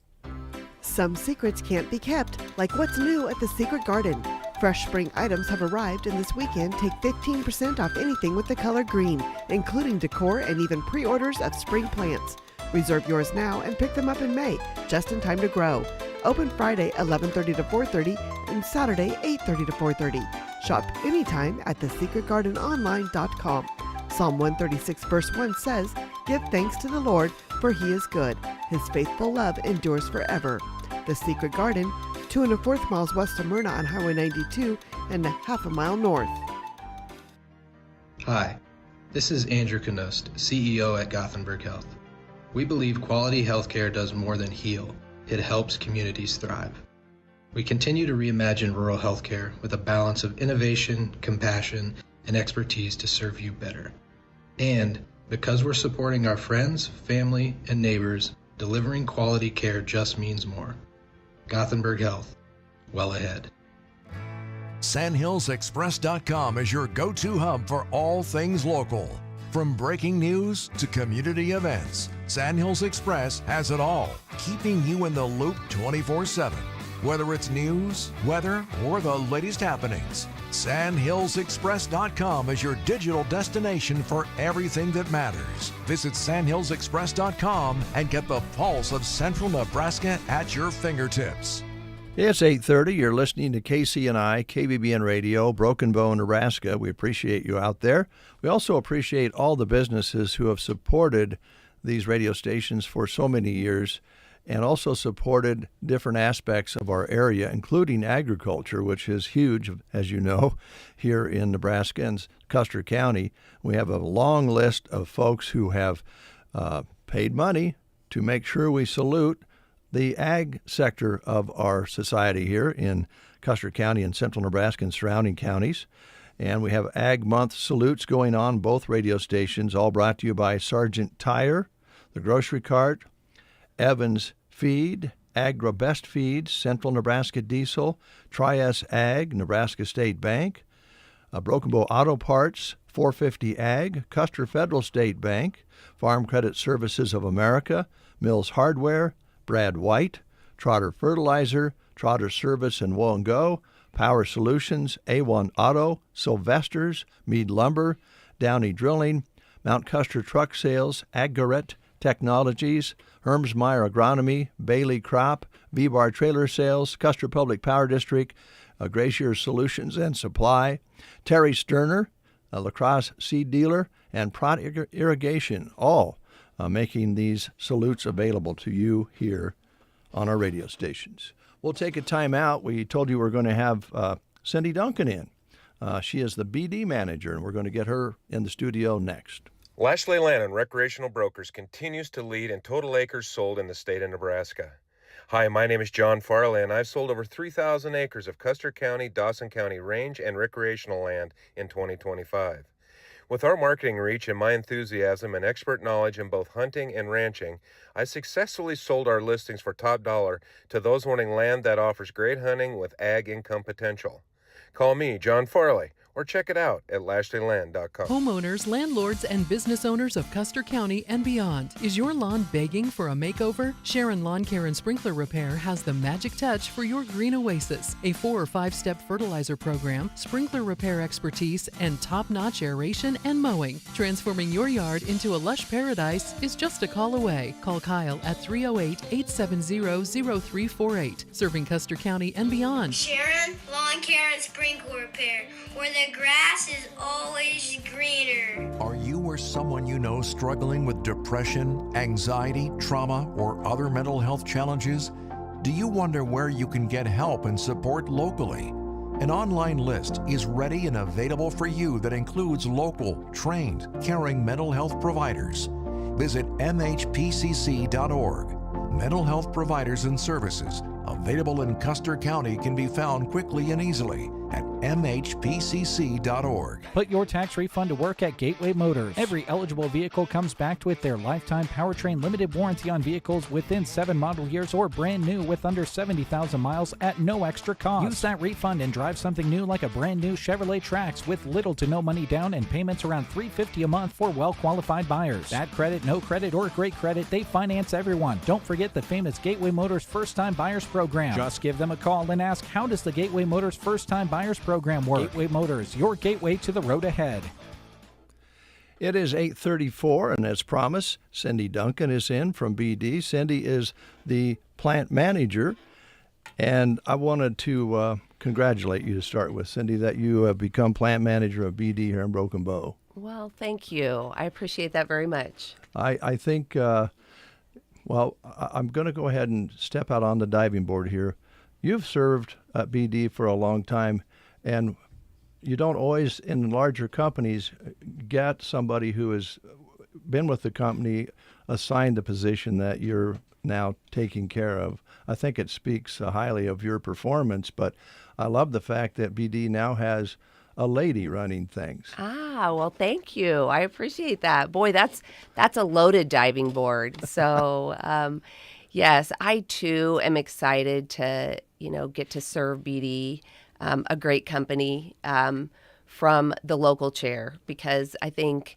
Some secrets can't be kept, like what's new at the Secret Garden. Fresh spring items have arrived, and this weekend take 15% off anything with the color green, including decor and even pre-orders of spring plants. Reserve yours now and pick them up in May, just in time to grow. Open Friday 11:30 to 4:30 and Saturday 8:30 to 4:30. Shop anytime at thesecretgardenonline.com. Psalm 136 verse 1 says, "Give thanks to the Lord, for he is good. His faithful love endures forever." The Secret Garden, 2 1/4 miles west of Myrna on Highway 92 and a half a mile north. Hi, this is Andrew Knost, CEO at Gothenburg Health. We believe quality healthcare does more than heal. It helps communities thrive. We continue to reimagine rural healthcare with a balance of innovation, compassion, and expertise to serve you better. And because we're supporting our friends, family, and neighbors, delivering quality care just means more. Gothenburg Health, well ahead. SandhillsExpress.com is your go-to hub for all things local. From breaking news to community events, Sandhills Express has it all, keeping you in the loop 24/7. Whether it's news, weather, or the latest happenings, SandhillsExpress.com is your digital destination for everything that matters. Visit SandhillsExpress.com and get the pulse of Central Nebraska at your fingertips. It's 8:30. You're listening to KCNI, KBBN Radio, Broken Bow, Nebraska. We appreciate you out there. We also appreciate all the businesses who have supported these radio stations for so many years and also supported different aspects of our area, including agriculture, which is huge, as you know, here in Nebraska and Custer County. We have a long list of folks who have paid money to make sure we salute the ag sector of our society here in Custer County and central Nebraska and surrounding counties. And we have Ag Month salutes going on, both radio stations, all brought to you by Sargent Tire, The Grocery Cart, Evans Feed, AgriBest Feeds, Central Nebraska Diesel, Tri-S Ag, Nebraska State Bank, Broken Bow Auto Parts, 450 Ag, Custer Federal State Bank, Farm Credit Services of America, Mills Hardware, Brad White, Trotter Fertilizer, Trotter Service and Woe and Go, Power Solutions, A1 Auto, Sylvester's, Mead Lumber, Downey Drilling, Mount Custer Truck Sales, Aggaret Technologies, Hermsmeyer Agronomy, Bailey Crop, V-Bar Trailer Sales, Custer Public Power District, Gracier Solutions and Supply, Terry Sterner, La Crosse Seed Dealer, and Prot Irrigation, all making these salutes available to you here on our radio stations. We'll take a time out. We told you we're going to have Cindy Duncan in. She is the BD manager, and we're going to get her in the studio next. Lashley Land and Recreational Brokers continues to lead in total acres sold in the state of Nebraska. Hi, my name is John Farley, and I've sold over 3,000 acres of Custer County, Dawson County range and recreational land in 2025. With our marketing reach and my enthusiasm and expert knowledge in both hunting and ranching, I successfully sold our listings for top dollar to those wanting land that offers great hunting with ag income potential. Call me, John Farley, or check it out at LashleyLand.com. Homeowners, landlords, and business owners of Custer County and beyond. Is your lawn begging for a makeover? Sharon Lawn Care and Sprinkler Repair has the magic touch for your green oasis. A 4 or 5-step fertilizer program, sprinkler repair expertise, and top-notch aeration and mowing. Transforming your yard into a lush paradise is just a call away. Call Kyle at 308-870-0348. Serving Custer County and beyond. Sharon Lawn Care and Sprinkler Repair, where the grass is always greener. Are you or someone you know struggling with depression, anxiety, trauma, or other mental health challenges? Do you wonder where you can get help and support locally? An online list is ready and available for you that includes local, trained, caring mental health providers. Visit mhpcc.org. Mental health providers and services available in Custer County can be found quickly and easily at mhpcc.org. Put your tax refund to work at Gateway Motors. Every eligible vehicle comes backed with their lifetime powertrain limited warranty on vehicles within 7 model years or brand new with under 70,000 miles at no extra cost. Use that refund and drive something new like a brand new Chevrolet Trax with little to no money down and payments around $350 a month for well-qualified buyers. Bad credit, no credit, or great credit, they finance everyone. Don't forget the famous Gateway Motors First-Time Buyers Program. Just give them a call and ask, how does the Gateway Motors First-Time Buyers Program work? Gateway Motors, your gateway to the road ahead. It is 8:34, and as promised, Cindy Duncan is in from BD. Cindy is the plant manager, and I wanted to congratulate you to start with, Cindy, that you have become plant manager of BD here in Broken Bow. Well, thank you. I appreciate that very much. I think, well, I'm going to go ahead and step out on the diving board here. You've served at BD for a long time, and you don't always, in larger companies, get somebody who has been with the company assigned the position that you're now taking care of. I think it speaks highly of your performance, but I love the fact that BD now has a lady running things. Well, thank you. I appreciate that. Boy, that's a loaded diving board. So, yes, I too am excited to, get to serve BD, a great company, from the local chair, because I think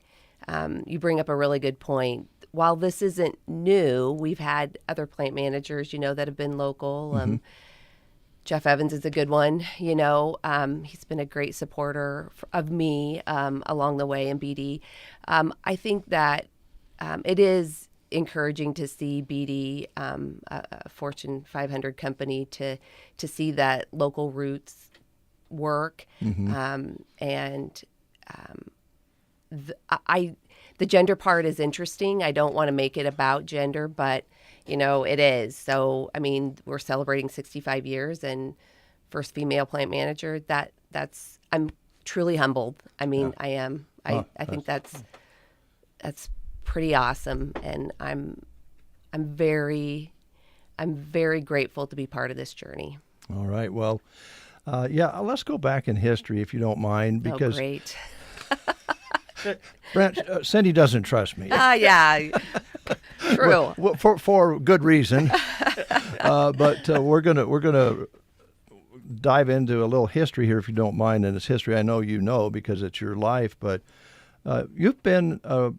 you bring up a really good point. While this isn't new, we've had other plant managers, that have been local. Jeff Evans is a good one. He's been a great supporter of me along the way in BD. I think that it is encouraging to see BD, a Fortune 500 company, to see that local roots work. The gender part is interesting. I don't want to make it about gender, but it is. So, we're celebrating 65 years and first female plant manager. I'm truly humbled. I am. I think that's pretty awesome, and I'm very grateful to be part of this journey. All right. Well, let's go back in history, if you don't mind, because great. Brent, Cindy doesn't trust me. Yeah. True. For good reason. But we're gonna dive into a little history here, if you don't mind. And it's history I know you know because it's your life. But you've been a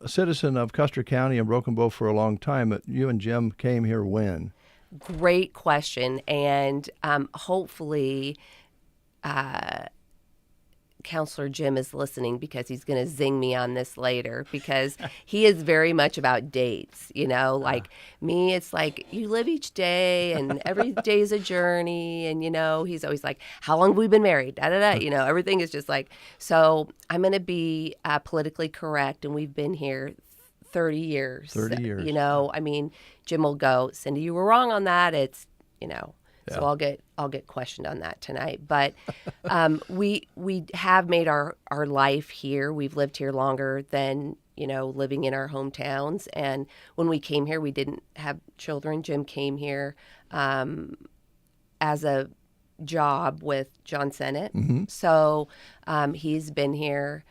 citizen of Custer County and Broken Bow for a long time. You and Jim came here when? Great question, and hopefully. Counselor Jim is listening, because he's going to zing me on this later, because he is very much about dates, like me, it's like you live each day and every day is a journey. And, he's always like, how long have we been married? Everything is just like, so I'm going to be politically correct. And we've been here 30 years. 30 years. Jim will go, Cindy, you were wrong on that. It's, Yeah. So I'll get questioned on that tonight. But we have made our life here. We've lived here longer than living in our hometowns. And when we came here, we didn't have children. Jim came here as a job with John Sennett. So he's been here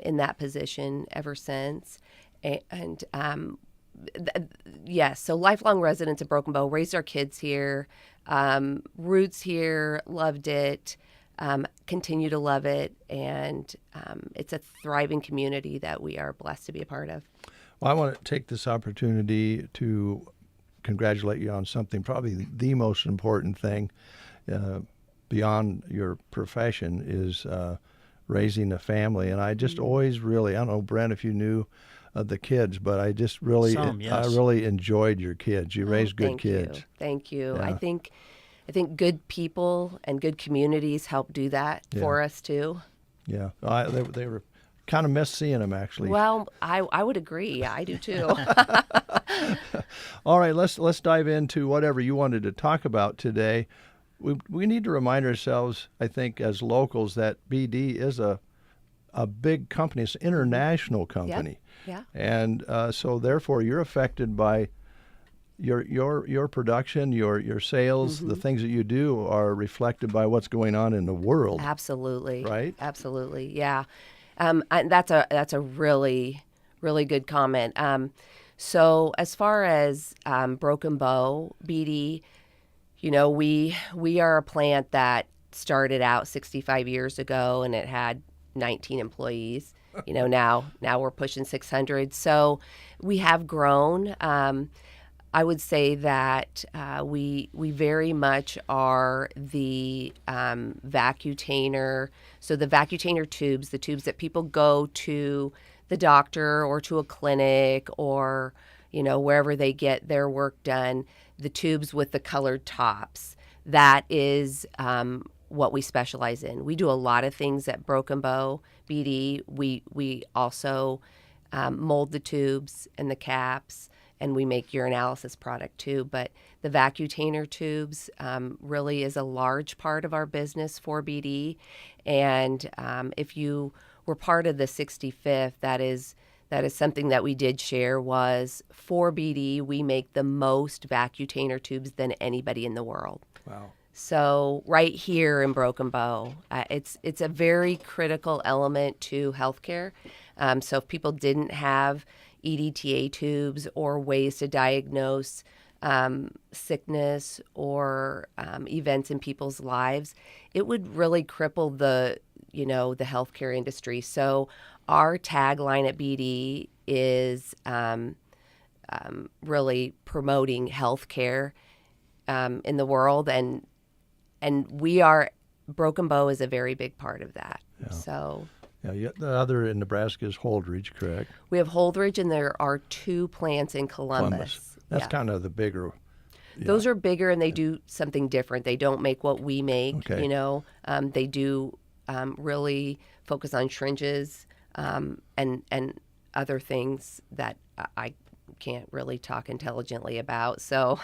in that position ever since. And yes, so lifelong residents of Broken Bow, raised our kids here. Roots here, loved it, continue to love it, and it's a thriving community that we are blessed to be a part of. Well, I want to take this opportunity to congratulate you on something, probably the most important thing beyond your profession is raising a family. And I just always really, I don't know, Brent, if you knew the kids, but I just really, I really enjoyed your kids. You raised good kids. Thank you. Yeah. I think good people and good communities help do that for us too. Yeah, they were kind of miss seeing them actually. Well, I would agree. I do too. All right, let's dive into whatever you wanted to talk about today. We need to remind ourselves, I think, as locals, that BD is a big company. It's an international company. Yeah. And so therefore you're affected by your production, your sales, the things that you do are reflected by what's going on in the world. Absolutely. Right? Absolutely. Yeah. And that's a really, really good comment. So as far as Broken Bow, BD, we are a plant that started out 65 years ago, and it had 19 employees. Now we're pushing 600. So we have grown. I would say that we very much are the Vacutainer. So the Vacutainer tubes, the tubes that people go to the doctor or to a clinic or, wherever they get their work done, the tubes with the colored tops. That is what we specialize in. We do a lot of things at Broken Bow BD. We also mold the tubes and the caps, and we make urinalysis product too. But the Vacutainer tubes really is a large part of our business for BD. And if you were part of the 65th, that is something that we did share was for BD, we make the most Vacutainer tubes than anybody in the world. Wow. So right here in Broken Bow, it's a very critical element to healthcare. So if people didn't have EDTA tubes or ways to diagnose sickness or events in people's lives, it would really cripple the healthcare industry. So our tagline at BD is really promoting healthcare in the world, and Broken Bow is a very big part of that. Yeah. So. Yeah, the other in Nebraska is Holdridge, correct? We have Holdridge, and there are 2 plants in Columbus. That's kind of the bigger. Yeah. Those are bigger, and they do something different. They don't make what we make, Okay. They do really focus on syringes and other things that I can't really talk intelligently about, so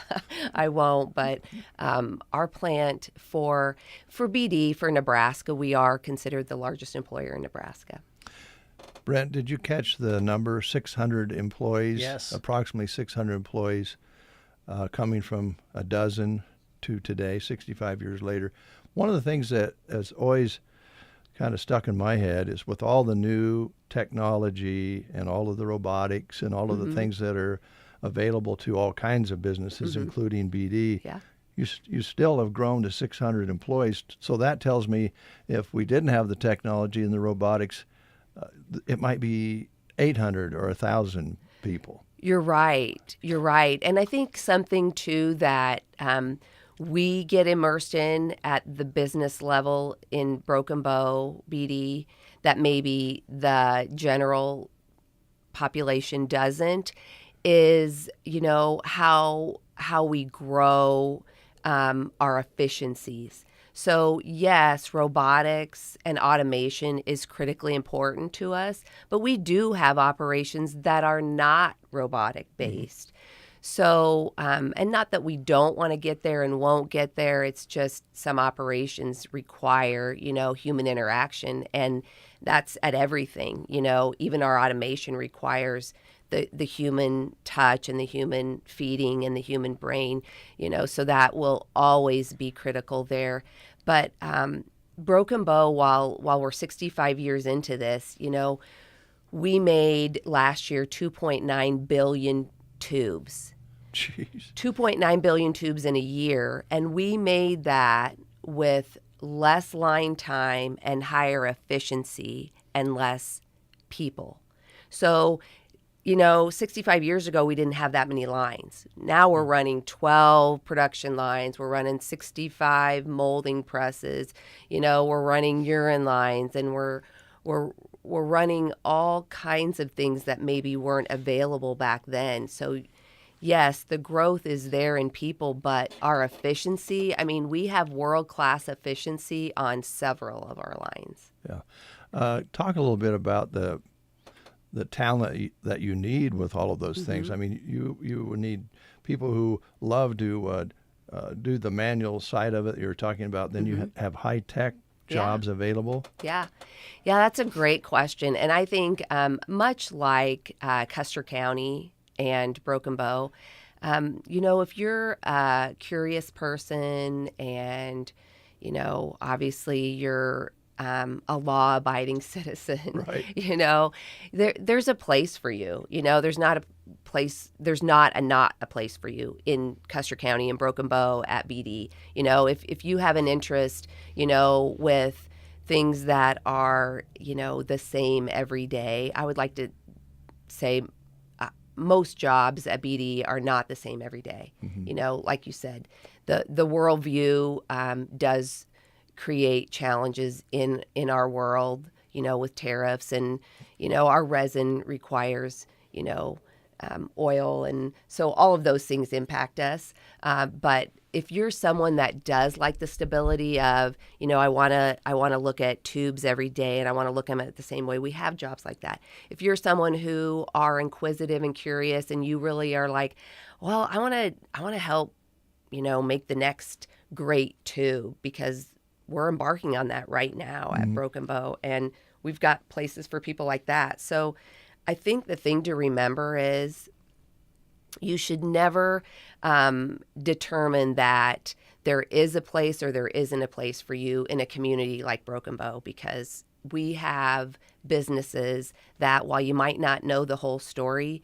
I won't. But our plant for BD, for Nebraska, we are considered the largest employer in Nebraska. Brent, did you catch the number 600 employees? Yes. Approximately 600 employees coming from a dozen to today, 65 years later. One of the things that has always kind of stuck in my head is with all the new technology and all of the robotics and all of the things that are available to all kinds of businesses, including BD, you still have grown to 600 employees. So that tells me if we didn't have the technology and the robotics, it might be 800 or 1,000 people. You're right. And I think something, too, that we get immersed in at the business level in Broken Bow BD that maybe the general population doesn't is, how we grow our efficiencies. So yes, robotics and automation is critically important to us, but we do have operations that are not robotic based. So, and not that we don't want to get there and won't get there, it's just some operations require, human interaction, and that's at everything, even our automation requires the human touch and the human feeding and the human brain, so that will always be critical there. But Broken Bow, while we're 65 years into this, we made last year 2.9 billion tubes. Jeez. 2.9 billion tubes in a year, and we made that with less line time and higher efficiency and less people. So, 65 years ago, we didn't have that many lines. Now we're running 12 production lines. We're running 65 molding presses. We're running urine lines, and we're running all kinds of things that maybe weren't available back then. So, yes, the growth is there in people, but our efficiency, we have world-class efficiency on several of our lines. Yeah. Talk a little bit about the talent that you need with all of those things. You need people who love to do the manual side of it you're talking about. Then you have high-tech jobs available. Yeah, that's a great question. And I think much like Custer County and Broken Bow, if you're a curious person and, obviously you're a law-abiding citizen, right. There's a place for you. There's not a place for you in Custer County and Broken Bow at BD. If you have an interest, with things that are, the same every day, I would like to say most jobs at BD are not the same every day. Mhm. You know, like you said, the worldview does create challenges in our world, you know, with tariffs, and, you know, our resin requires, you know, oil, and so all of those things impact us. But if you're someone that does like the stability of, you know, I want to look at tubes every day and I want to look at them at the same way, we have jobs like that. If you're someone who are inquisitive and curious and you really are like, well, I want to help, you know, make the next great tube, because we're embarking on that right now at Broken Bow, and we've got places for people like that. So I think the thing to remember is you should never determine that there is a place or there isn't a place for you in a community like Broken Bow, because we have businesses that, while you might not know the whole story,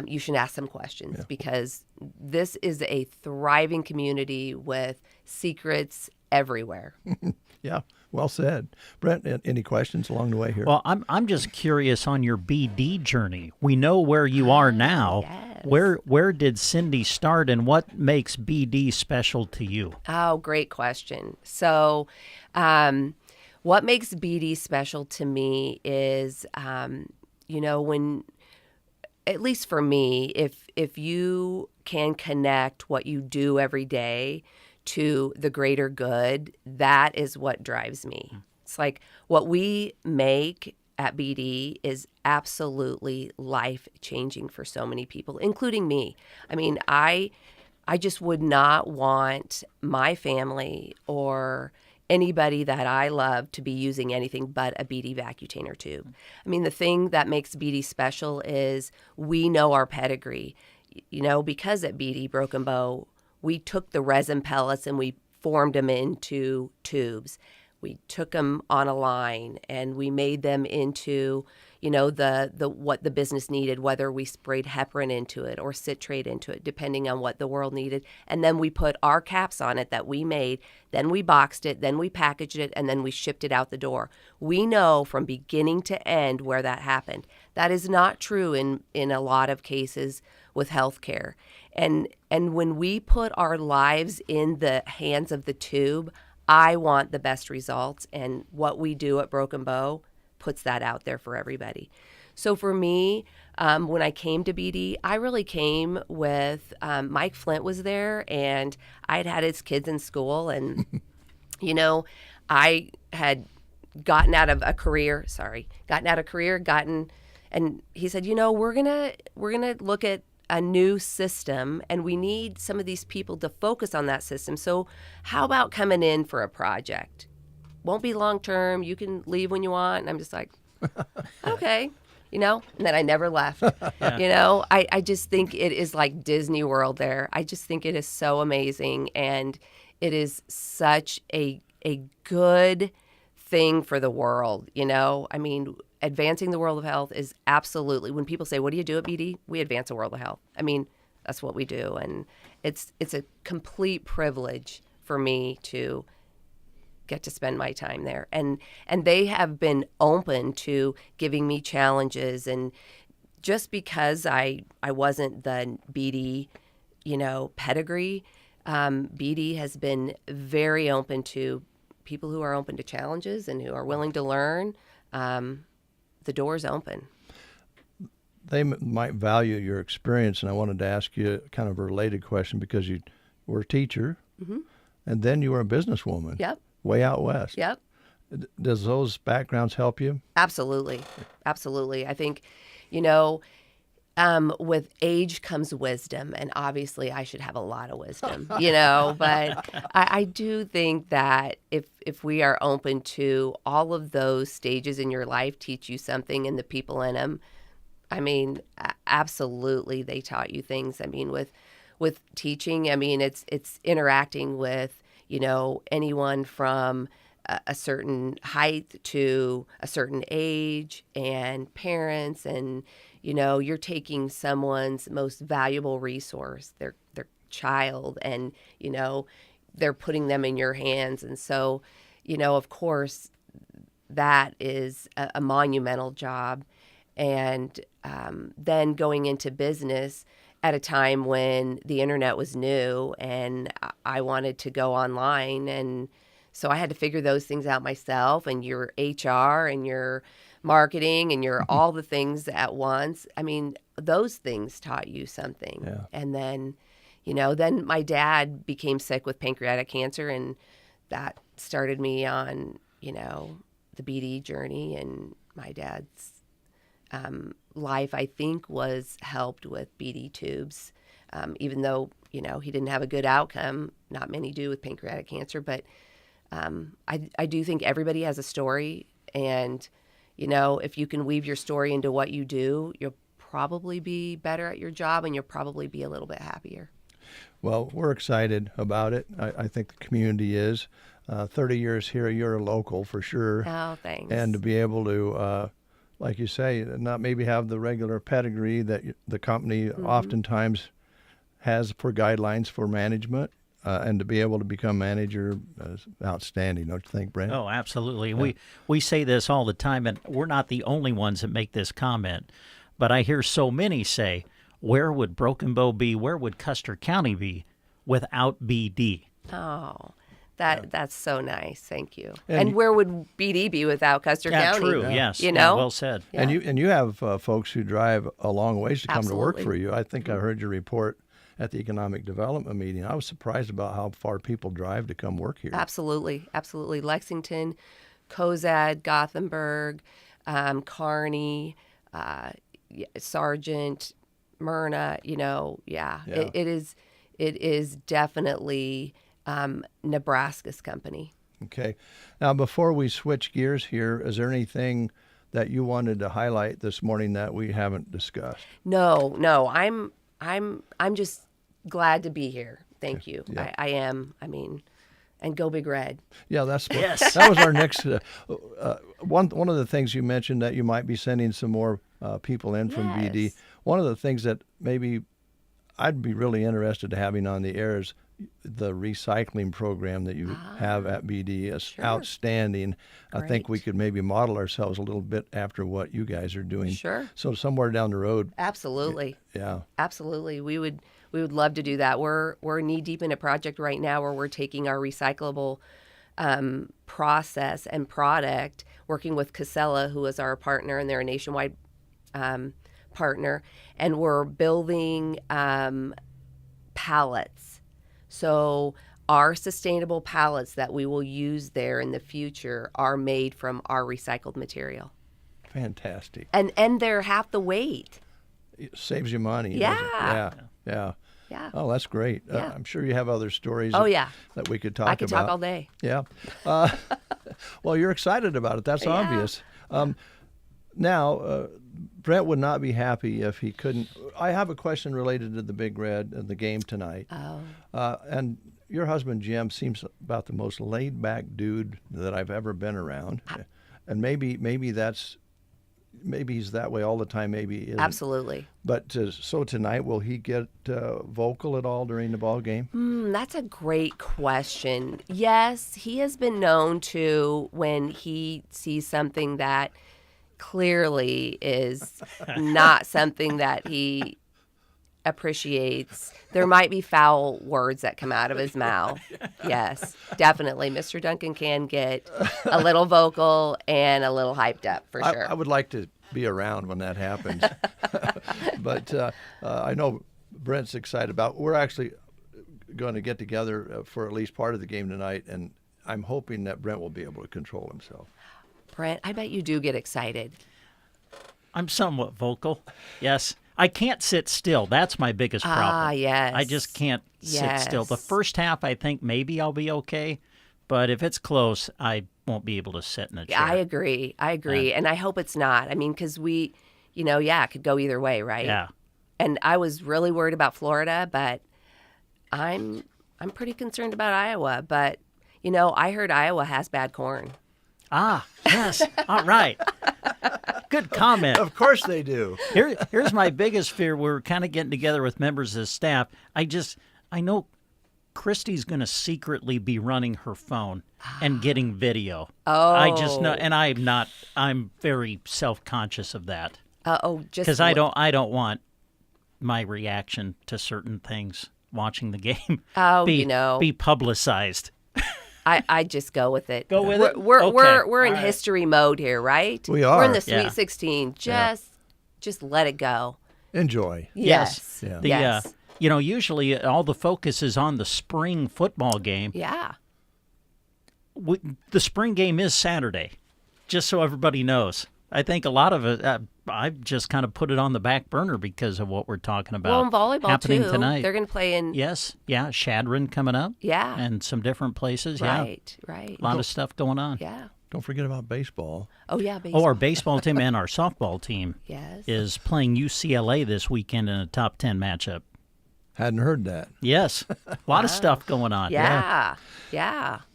you should ask some questions, because this is a thriving community with secrets everywhere. Yeah, well said. Brent, any questions along the way here? Well, I'm just curious on your BD journey. We know where you are now. Yes. Where did Cindy start, and what makes BD special to you? Oh, great question. So, what makes BD special to me is, you know, when, at least for me, if you can connect what you do every day to the greater good, that is what drives me. It's like what we make at BD is absolutely life-changing for so many people, including me. I mean, I just would not want my family or anybody that I love to be using anything but a BD Vacutainer tube. I mean, the thing that makes BD special is we know our pedigree. You know, because at BD Broken Bow, we took the resin pellets and we formed them into tubes. We took them on a line and we made them into, you know, the what the business needed, whether we sprayed heparin into it or citrate into it, depending on what the world needed. And then we put our caps on it that we made. Then we boxed it, then we packaged it, and then we shipped it out the door. We know from beginning to end where that happened. That is not true in a lot of cases with healthcare. And when we put our lives in the hands of the tube, I want the best results, and what we do at Broken Bow puts that out there for everybody. So for me, when I came to BD, I really came with Mike Flint was there, and I'd had his kids in school, and you know, I had gotten out of career, and he said, you know, we're gonna look at a new system, and we need some of these people to focus on that system. So how about coming in for a project? Won't be long term. You can leave when you want. And I'm just like, okay, you know, and then I never left. Yeah. You know, I just think it is like Disney World there. I just think it is so amazing, and it is such a good thing for the world, you know? I mean, advancing the world of health is absolutely, when people say, what do you do at BD? We advance the world of health. I mean, that's what we do. And it's a complete privilege for me to get to spend my time there. And they have been open to giving me challenges. And just because I wasn't the BD, you know, pedigree, BD has been very open to people who are open to challenges and who are willing to learn. The door's open. They might value your experience, and I wanted to ask you kind of a related question, because you were a teacher, and then you were a businesswoman. Yep. Way out west. Yep. Does those backgrounds help you? Absolutely. Absolutely. I think, you know, with age comes wisdom, and obviously I should have a lot of wisdom, you know, but I do think that if we are open to all of those stages in your life teach you something, and the people in them, I mean, absolutely they taught you things. I mean, with teaching, I mean, it's interacting with, you know, anyone from a certain height to a certain age, and parents, and you know, you're taking someone's most valuable resource, their child, and, you know, they're putting them in your hands. And so, you know, of course, that is a monumental job. And then going into business at a time when the internet was new and I wanted to go online. And so I had to figure those things out myself, and your HR and your marketing and your all the things at once. I mean, those things taught you something. Yeah. And then, then my dad became sick with pancreatic cancer, and that started me on, the BD journey. And my dad's life, I think, was helped with BD tubes, even though, he didn't have a good outcome. Not many do with pancreatic cancer, but I do think everybody has a story. And, if you can weave your story into what you do, you'll probably be better at your job, and you'll probably be a little bit happier. Well, we're excited about it. I think the community is. 30 years here, you're a local for sure. Oh, thanks. And to be able to, like you say, not maybe have the regular pedigree that the company oftentimes has for guidelines for management, and to be able to become manager is outstanding, don't you think, Brent? Oh, absolutely. Yeah. We say this all the time, and we're not the only ones that make this comment, but I hear so many say, where would Broken Bow be, where would Custer County be without BD? Oh, that's so nice. Thank you. And where would BD be without Custer County? True, yes. Well said. Yeah. And you have folks who drive a long ways to come to work for you. I think I heard your report at the economic development meeting. I was surprised about how far people drive to come work here. Absolutely. Lexington, Cozad, Gothenburg, Kearney, Sargent, Myrna, It is definitely Nebraska's company. Okay. Now, before we switch gears here, is there anything that you wanted to highlight this morning that we haven't discussed? No. I'm just glad to be here. Thank you. Yeah. I am. I mean, and go Big Red. Yeah, that was our next one of the things you mentioned, that you might be sending some more people in from BD. One of the things that maybe I'd be really interested in having on the air is the recycling program that you have at BD is outstanding. Great. I think we could maybe model ourselves a little bit after what you guys are doing. Sure. So somewhere down the road. Absolutely. Yeah. Absolutely. We would love to do that. We're knee deep in a project right now where we're taking our recyclable process and product, working with Casella, who is our partner, and they're a nationwide partner, and we're building pallets. So our sustainable pallets that we will use there in the future are made from our recycled material. Fantastic. And they're half the weight. It saves you money. Yeah. Yeah. Oh, that's great. Yeah. I'm sure you have other stories that we could talk about. I could talk all day. Yeah. Well, you're excited about it. That's obvious. Now, Brent would not be happy if he couldn't. I have a question related to the Big Red and the game tonight. And your husband, Jim, seems about the most laid-back dude that I've ever been around. And maybe he's that way all the time, maybe he isn't. Absolutely. But so tonight, will he get vocal at all during the ball game? That's a great question. Yes, he has been known to, when he sees something that clearly is not something that he appreciates, there might be foul words that come out of his mouth. Yes, definitely. Mr. Duncan can get a little vocal and a little hyped up, for sure. I would like to be around when that happens. But I know Brent's excited about it. We're actually going to get together for at least part of the game tonight, and I'm hoping that Brent will be able to control himself. Brent, I bet you do get excited. I'm somewhat vocal, yes. I can't sit still. That's my biggest problem. Yes. I just can't sit still. The first half, I think maybe I'll be okay, but if it's close, I won't be able to sit in a chair. I agree. And I hope it's not. I mean, because we, it could go either way, right? Yeah. And I was really worried about Florida, but I'm pretty concerned about Iowa. But, I heard Iowa has bad corn. Yes. All right. Good comment. Of course they do. Here's my biggest fear. We're kind of getting together with members of the staff. I know Christy's going to secretly be running her phone and getting video. Oh. I just know, and I'm very self-conscious of that. Just because I don't want my reaction to certain things watching the game be publicized. I just go with it. Go with it? We're in All right. history mode here, right? We are. We're in the Sweet Yeah. 16. Just let it go. Enjoy. Yes. Yeah. Yes. Usually all the focus is on the spring football game. Yeah. The spring game is Saturday, just so everybody knows. I think a lot of it, I've just kind of put it on the back burner because of what we're talking about. Well, in volleyball, happening too. tonight. They're going to play in... Yes, yeah, Shadron coming up. Yeah. And some different places, Right. A lot of stuff going on. Yeah. Don't forget about baseball. Oh, yeah, baseball. Oh, our baseball team and our softball team Yes. is playing UCLA this weekend in a top 10 matchup. Hadn't heard that. Yes, a lot of stuff going on. Yeah.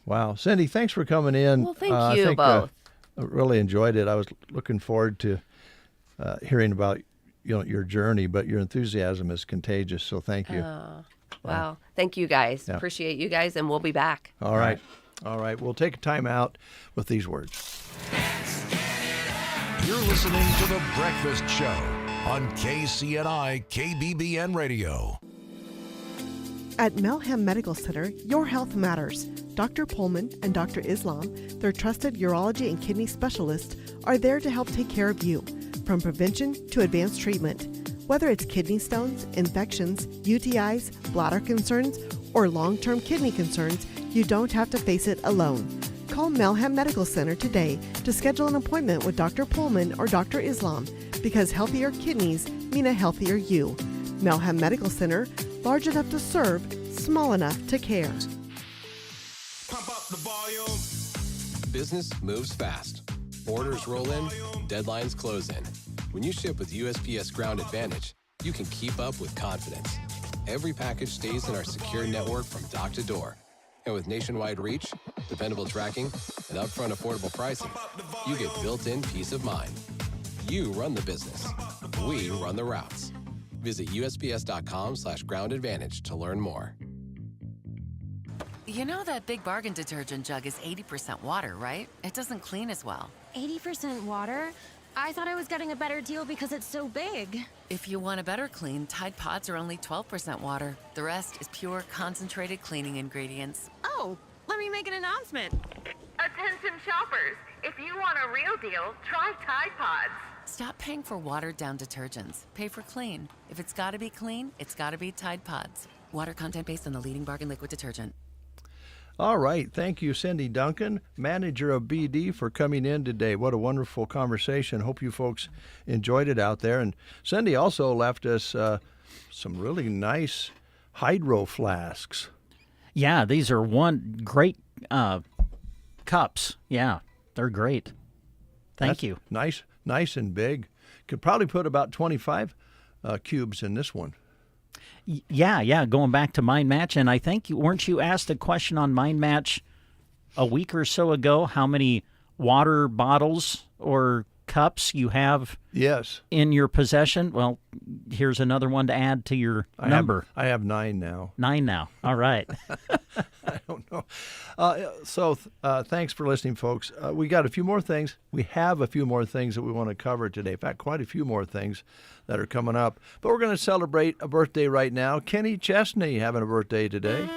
Wow. Cindy, thanks for coming in. Well, thank you both. I really enjoyed it. I was looking forward to hearing about your journey, but your enthusiasm is contagious, so thank you. Wow. Thank you, guys. Yeah. Appreciate you guys, and we'll be back. All right. We'll take a time out with these words. You're listening to The Breakfast Show on KCNI KBBN Radio. At Melham Medical Center, your health matters. Dr. Pullman and Dr. Islam, their trusted urology and kidney specialists, are there to help take care of you, from prevention to advanced treatment. Whether it's kidney stones, infections, UTIs, bladder concerns, or long-term kidney concerns, you don't have to face it alone. Call Melham Medical Center today to schedule an appointment with Dr. Pullman or Dr. Islam, because healthier kidneys mean a healthier you. Melham Medical Center, large enough to serve, small enough to care. Pump up the volume. Business moves fast. Orders roll in, deadlines close in. When you ship with USPS Ground Advantage, you can keep up with confidence. Every package stays in our secure network from dock to door. And with nationwide reach, dependable tracking, and upfront affordable pricing, you get built-in peace of mind. You run the business. We run the routes. Visit USPS.com/Ground Advantage to learn more. You know that Big Bargain detergent jug is 80% water, right? It doesn't clean as well. 80% water? I thought I was getting a better deal because it's so big. If you want a better clean, Tide Pods are only 12% water. The rest is pure, concentrated cleaning ingredients. Oh, let me make an announcement. Attention shoppers, if you want a real deal, try Tide Pods. Stop paying for watered-down detergents. Pay for clean. If it's gotta be clean, it's gotta be Tide Pods. Water content based on the leading bargain liquid detergent. All right. Thank you, Cindy Duncan, manager of BD, for coming in today. What a wonderful conversation. Hope you folks enjoyed it out there. And Cindy also left us some really nice hydro flasks. Yeah, these are one great cups. Yeah, they're great. Thank you. Nice and big. Could probably put about 25 cubes in this one. Yeah, going back to Mind Match, and I think, weren't you asked a question on Mind Match a week or so ago, how many water bottles or cups you have in your possession? Well, here's another one to add to your number. I have 9 now. 9 now. All right. I don't know. So thanks for listening, folks. We got a few more things. We have a few more things that we want to cover today. In fact, quite a few more things that are coming up. But we're going to celebrate a birthday right now. Kenny Chesney having a birthday today.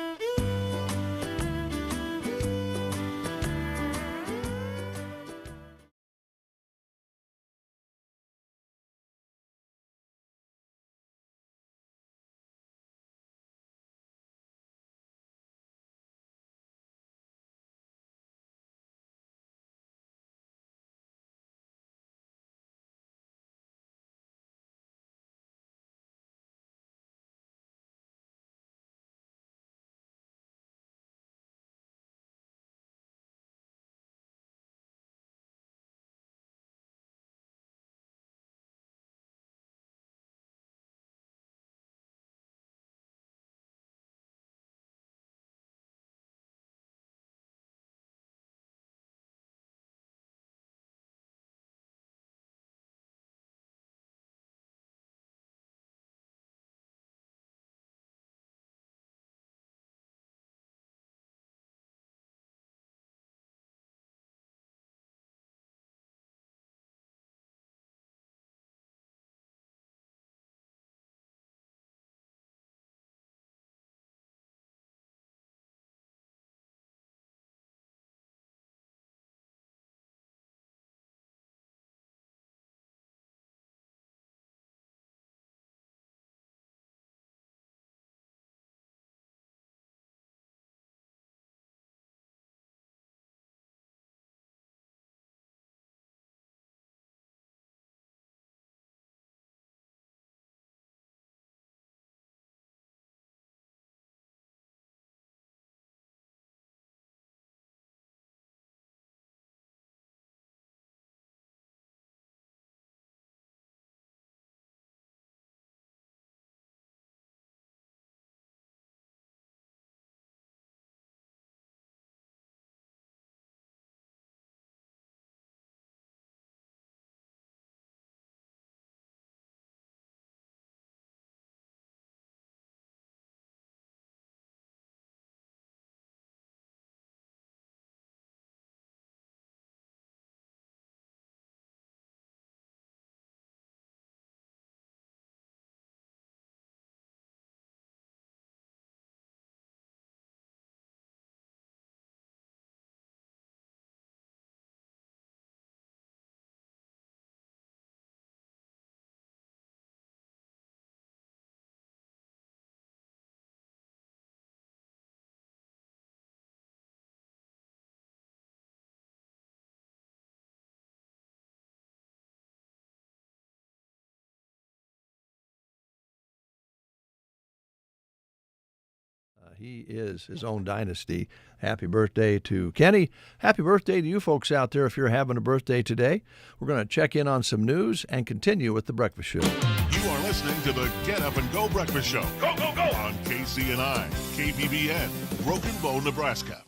he is his own dynasty. Happy birthday to Kenny. Happy birthday to you folks out there if you're having a birthday today. We're going to check in on some news and continue with the breakfast show. You are listening to the Get Up and Go Breakfast Show. Go, go, go! On KCNI, KBBN, Broken Bow, Nebraska.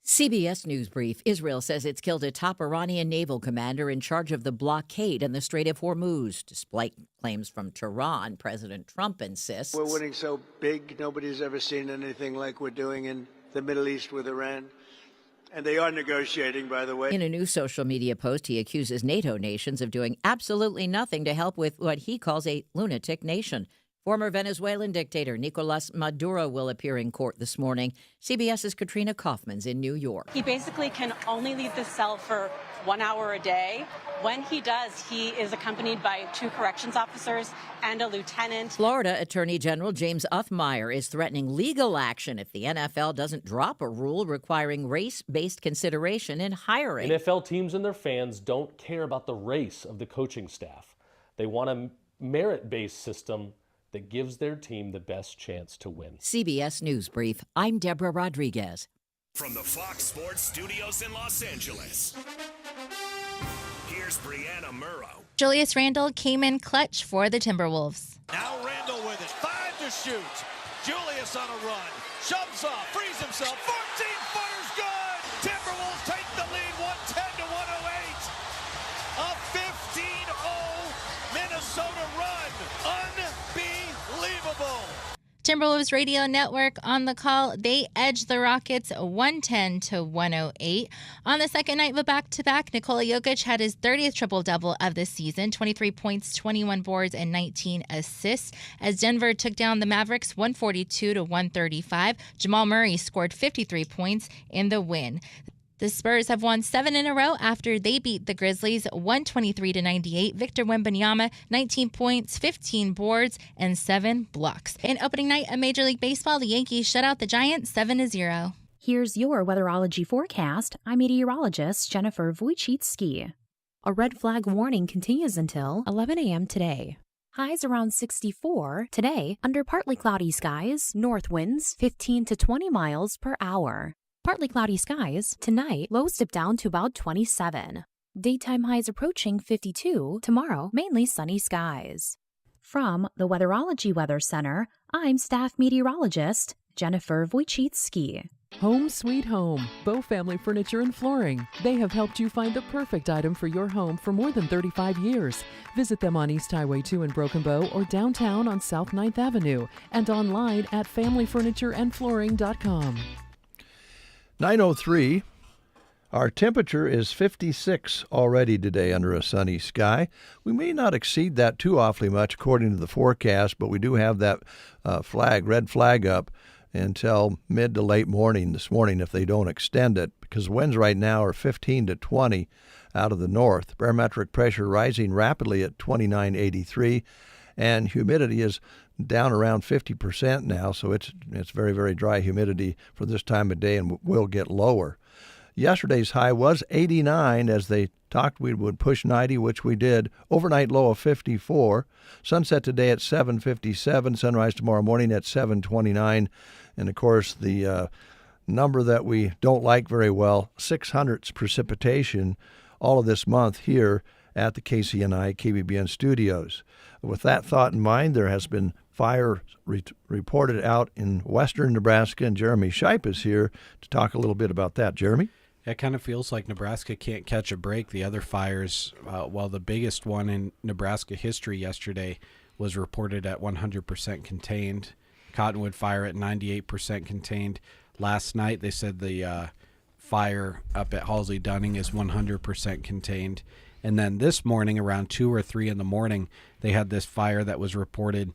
CBS News Brief. Israel says it's killed a top Iranian naval commander in charge of the blockade in the Strait of Hormuz. Despite claims from Tehran, President Trump insists. We're winning so big, nobody's ever seen anything like we're doing in the Middle East with Iran. And they are negotiating, by the way. In a new social media post, he accuses NATO nations of doing absolutely nothing to help with what he calls a lunatic nation. Former Venezuelan dictator Nicolas Maduro will appear in court this morning. CBS's Katrina Kaufman's in New York. He basically can only leave the cell for 1 hour a day. When he does, he is accompanied by 2 corrections officers and a lieutenant. Florida Attorney General James Uthmire is threatening legal action if the NFL doesn't drop a rule requiring race-based consideration in hiring. NFL teams and their fans don't care about the race of the coaching staff. They want a merit-based system that gives their team the best chance to win. CBS News Brief. I'm Deborah Rodriguez. From the Fox Sports Studios in Los Angeles, here's Brianna Murrow. Julius Randle came in clutch for the Timberwolves. Now Randle with it. 5 to shoot. Julius on a run. Shoves off. Frees himself. 14-footer's good. Timberwolves take the lead 110 to 108. A 15-0 Minnesota run. Unbelievable. Timberwolves Radio Network on the call. They edged the Rockets 110 to 108. On the second night of a back-to-back, Nikola Jokic had his 30th triple-double of the season, 23 points, 21 boards, and 19 assists. As Denver took down the Mavericks 142 to 135, Jamal Murray scored 53 points in the win. The Spurs have won 7 in a row after they beat the Grizzlies 123 to 98. Victor Wembanyama, 19 points, 15 boards, and 7 blocks. In opening night of Major League Baseball, the Yankees shut out the Giants 7-0. Here's your weatherology forecast. I'm meteorologist Jennifer Wojcicki. A red flag warning continues until 11 a.m. today. Highs around 64 today under partly cloudy skies, north winds 15 to 20 miles per hour. Partly cloudy skies. Tonight, lows dip down to about 27. Daytime highs approaching 52. Tomorrow, mainly sunny skies. From the Weatherology Weather Center, I'm staff meteorologist Jennifer Wojcicki. Home Sweet Home, Bow Family Furniture and Flooring. They have helped you find the perfect item for your home for more than 35 years. Visit them on East Highway 2 in Broken Bow or downtown on South 9th Avenue and online at familyfurnitureandflooring.com. 9:03. Our temperature is 56 already today under a sunny sky. We may not exceed that too awfully much according to the forecast, but we do have that red flag up until mid to late morning this morning if they don't extend it, because winds right now are 15 to 20 out of the north. Barometric pressure rising rapidly at 2983, and humidity is down around 50% now, so it's very, very dry humidity for this time of day and will get lower. Yesterday's high was 89. As they talked, we would push 90, which we did. Overnight low of 54. Sunset today at 7:57. Sunrise tomorrow morning at 7:29. And, of course, the number that we don't like very well, 600's precipitation all of this month here at the KCNI KBBN studios. With that thought in mind, there has been fire reported out in western Nebraska, and Jeremy Shipe is here to talk a little bit about that. Jeremy? It kind of feels like Nebraska can't catch a break. The other fires, while the biggest one in Nebraska history yesterday was reported at 100% contained. Cottonwood fire at 98% contained. Last night they said the fire up at Halsey Dunning is 100% contained. And then this morning around 2 or 3 in the morning, they had this fire that was reported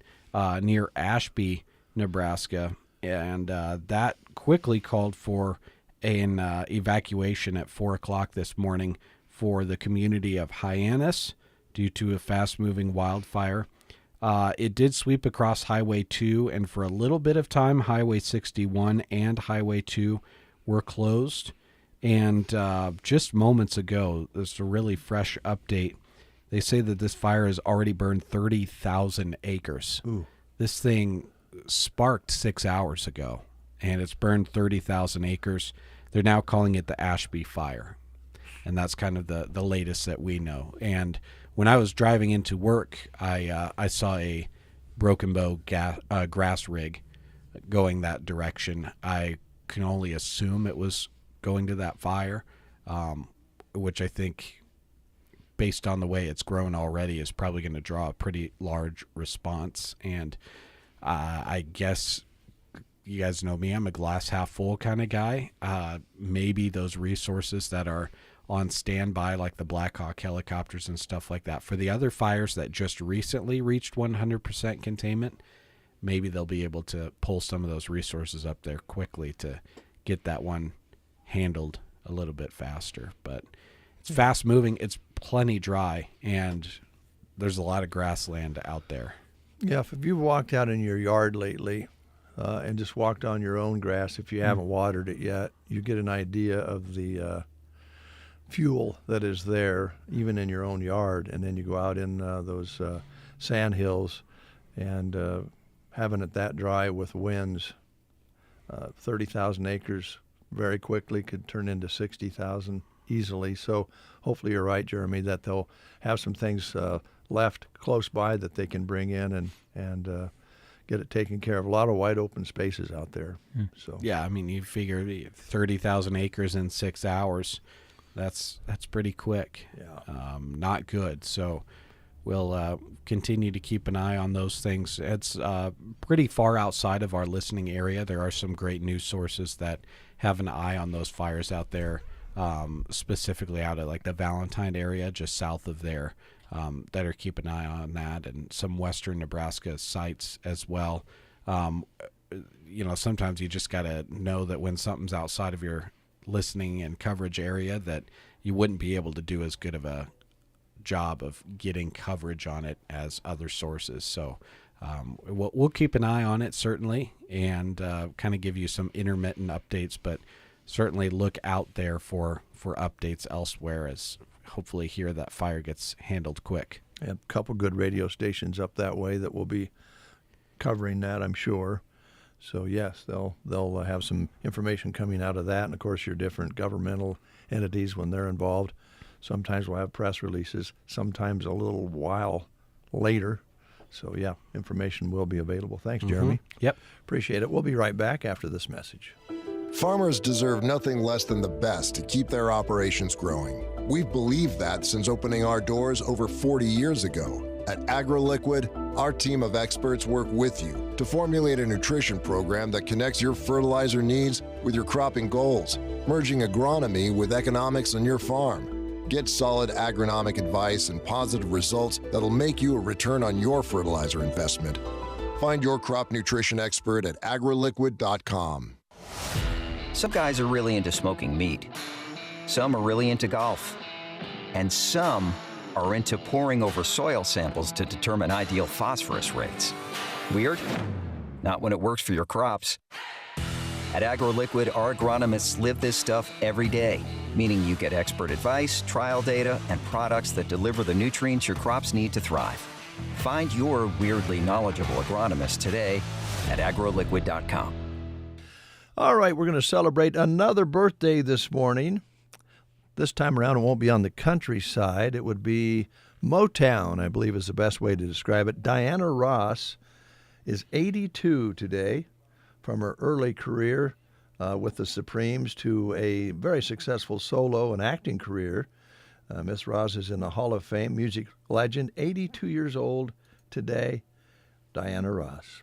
near Ashby, Nebraska. And that quickly called for an evacuation at 4 o'clock this morning for the community of Hyannis due to a fast-moving wildfire. It did sweep across Highway 2, and for a little bit of time, Highway 61 and Highway 2 were closed. And just moments ago, this is a really fresh update. They say that this fire has already burned 30,000 acres. Ooh. This thing sparked 6 hours ago, and it's burned 30,000 acres. They're now calling it the Ashby Fire, and that's kind of the latest that we know. And when I was driving into work, I saw a Broken Bow grass rig going that direction. I can only assume it was going to that fire, which I think, based on the way it's grown already, is probably going to draw a pretty large response. And I guess you guys know me, I'm a glass half full kind of guy. Maybe those resources that are on standby, like the Black Hawk helicopters and stuff like that, for the other fires that just recently reached 100% containment, maybe they'll be able to pull some of those resources up there quickly to get that one handled a little bit faster. But it's fast moving, it's plenty dry, and there's a lot of grassland out there. Yeah, if you've walked out in your yard lately and just walked on your own grass, if you haven't watered it yet, you get an idea of the fuel that is there, even in your own yard. And then you go out in those sand hills, and having it that dry with winds, 30,000 acres very quickly could turn into 60,000 easily. So hopefully you're right, Jeremy, that they'll have some things left close by that they can bring in and get it taken care of. A lot of wide open spaces out there. So yeah, I mean, you figure 30,000 acres in 6 hours. That's pretty quick. Yeah. Not good. So we'll continue to keep an eye on those things. It's pretty far outside of our listening area. There are some great news sources that have an eye on those fires out there, specifically out at like the Valentine area, just south of there, that are keeping an eye on that, and some western Nebraska sites as well. Sometimes you just got to know that when something's outside of your listening and coverage area, that you wouldn't be able to do as good of a job of getting coverage on it as other sources. So we'll keep an eye on it, certainly, and kind of give you some intermittent updates, but certainly look out there for updates elsewhere, as hopefully here that fire gets handled quick. A couple good radio stations up that way that will be covering that, I'm sure. So yes, they'll have some information coming out of that, and of course your different governmental entities when they're involved. Sometimes we'll have press releases, sometimes a little while later. So yeah, information will be available. Thanks, Jeremy. Yep. Appreciate it. We'll be right back after this message. Farmers deserve nothing less than the best to keep their operations growing. We've believed that since opening our doors over 40 years ago. At AgroLiquid, our team of experts work with you to formulate a nutrition program that connects your fertilizer needs with your cropping goals, merging agronomy with economics on your farm. Get solid agronomic advice and positive results that'll make you a return on your fertilizer investment. Find your crop nutrition expert at agroliquid.com. Some guys are really into smoking meat. Some are really into golf. And some are into poring over soil samples to determine ideal phosphorus rates. Weird? Not when it works for your crops. At AgroLiquid, our agronomists live this stuff every day, meaning you get expert advice, trial data, and products that deliver the nutrients your crops need to thrive. Find your weirdly knowledgeable agronomist today at agroliquid.com. All right, we're going to celebrate another birthday this morning. This time around, it won't be on the countryside. It would be Motown, I believe is the best way to describe it. Diana Ross is 82 today, from her early career with the Supremes to a very successful solo and acting career. Miss Ross is in the Hall of Fame, music legend, 82 years old today, Diana Ross.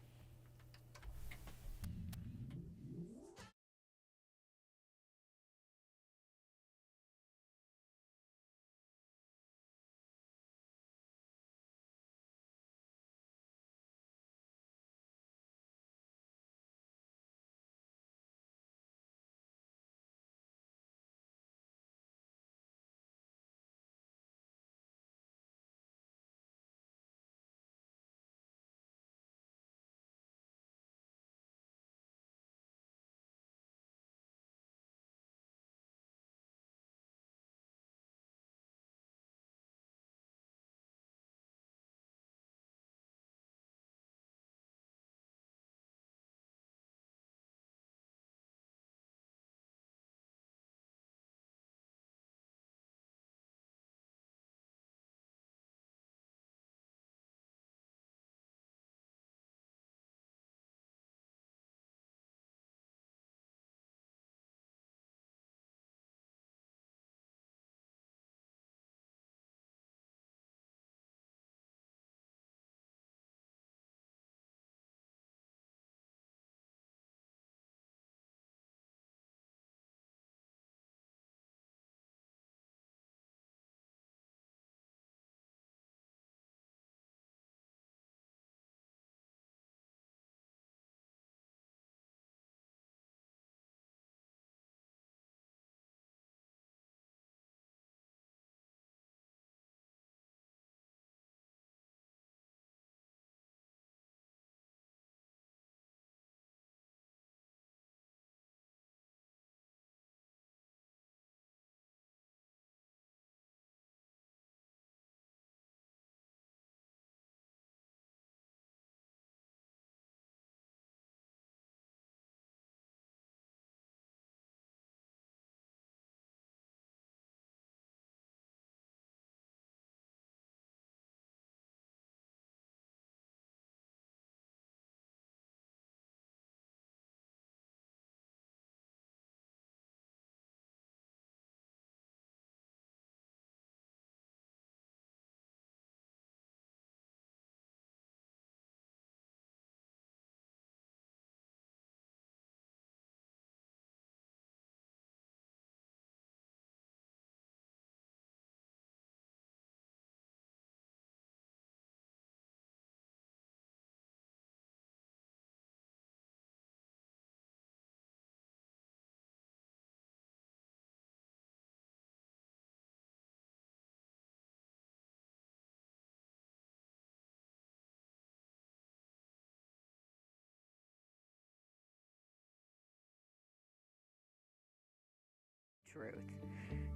Truth.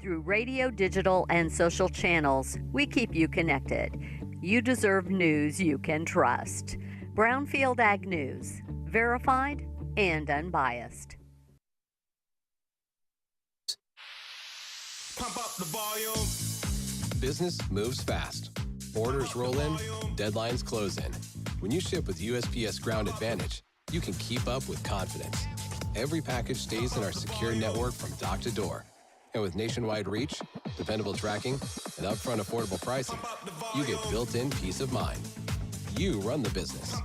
Through radio, digital, and social channels, we keep you connected. You deserve news you can trust. Brownfield Ag News, verified and unbiased. Pump up the volume. Business moves fast. Orders roll in, deadlines close in. When you ship with USPS Ground Advantage, you can keep up with confidence. Every package stays in our secure network from dock to door. And with nationwide reach, dependable tracking, and upfront affordable pricing, you get built-in peace of mind. You run the business.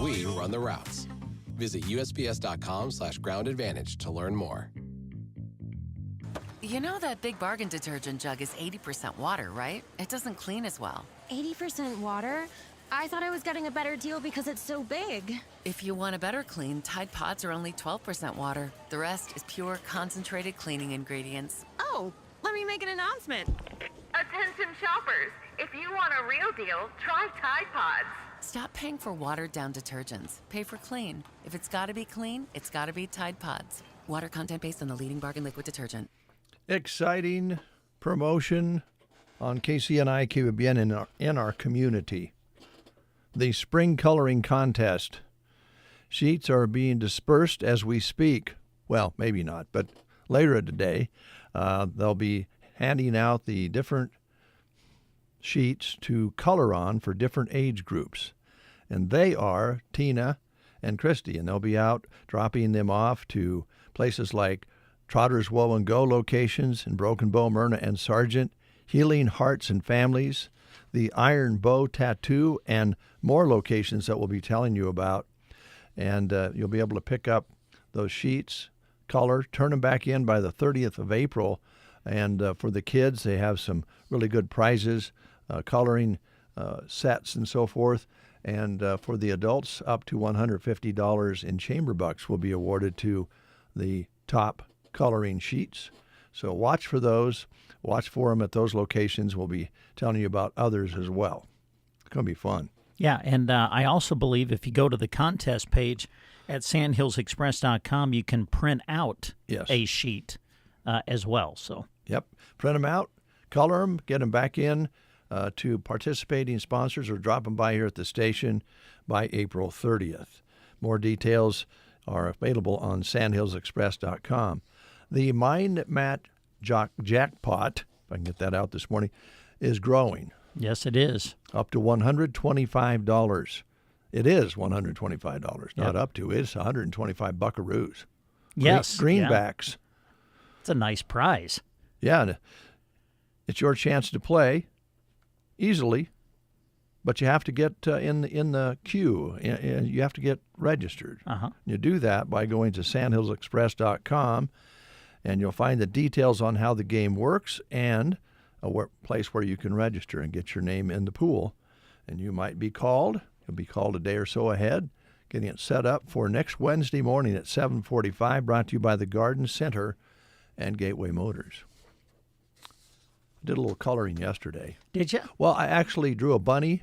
We run the routes. Visit USPS.com/Ground Advantage to learn more. You know that Big Bargain detergent jug is 80% water, right? It doesn't clean as well. 80% water? I thought I was getting a better deal because it's so big. If you want a better clean, Tide Pods are only 12% water. The rest is pure, concentrated cleaning ingredients. Oh, let me make an announcement. Attention shoppers, if you want a real deal, try Tide Pods. Stop paying for watered-down detergents. Pay for clean. If it's got to be clean, it's got to be Tide Pods. Water content based on the leading bargain liquid detergent. Exciting promotion on KCNI, KBBN in our community. The spring coloring contest. Sheets are being dispersed as we speak. Well, maybe not, but later today, they'll be handing out the different sheets to color on for different age groups. And they are Tina and Christy, and they'll be out dropping them off to places like Trotter's Woe and Go locations in Broken Bow, Myrna, and Sargent, Healing Hearts and Families, the Iron Bow Tattoo, and more locations that we'll be telling you about. And you'll be able to pick up those sheets, color, turn them back in by the 30th of April. And for the kids, they have some really good prizes, coloring sets and so forth. And for the adults, up to $150 in chamber bucks will be awarded to the top coloring sheets. So watch for those. Watch for them at those locations. We'll be telling you about others as well. It's going to be fun. Yeah, and I also believe if you go to the contest page at sandhillsexpress.com, you can print out a sheet as well. So yep, print them out, color them, get them back in to participating sponsors, or drop them by here at the station by April 30th. More details are available on sandhillsexpress.com. The Mind Mat Jackpot, if I can get that out this morning, is growing. Yes, it is. Up to $125. It is $125, not up to. It's 125 buckaroos. Yes. Greenbacks. Yeah. It's a nice prize. Yeah. It's your chance to play easily, but you have to get in the queue. You have to get registered. You do that by going to sandhillsexpress.com, and you'll find the details on how the game works and a place where you can register and get your name in the pool. And you might be called. You'll be called a day or so ahead, getting it set up for next Wednesday morning at 7:45, brought to you by the Garden Center and Gateway Motors. I did a little coloring yesterday. Did you? Well, I actually drew a bunny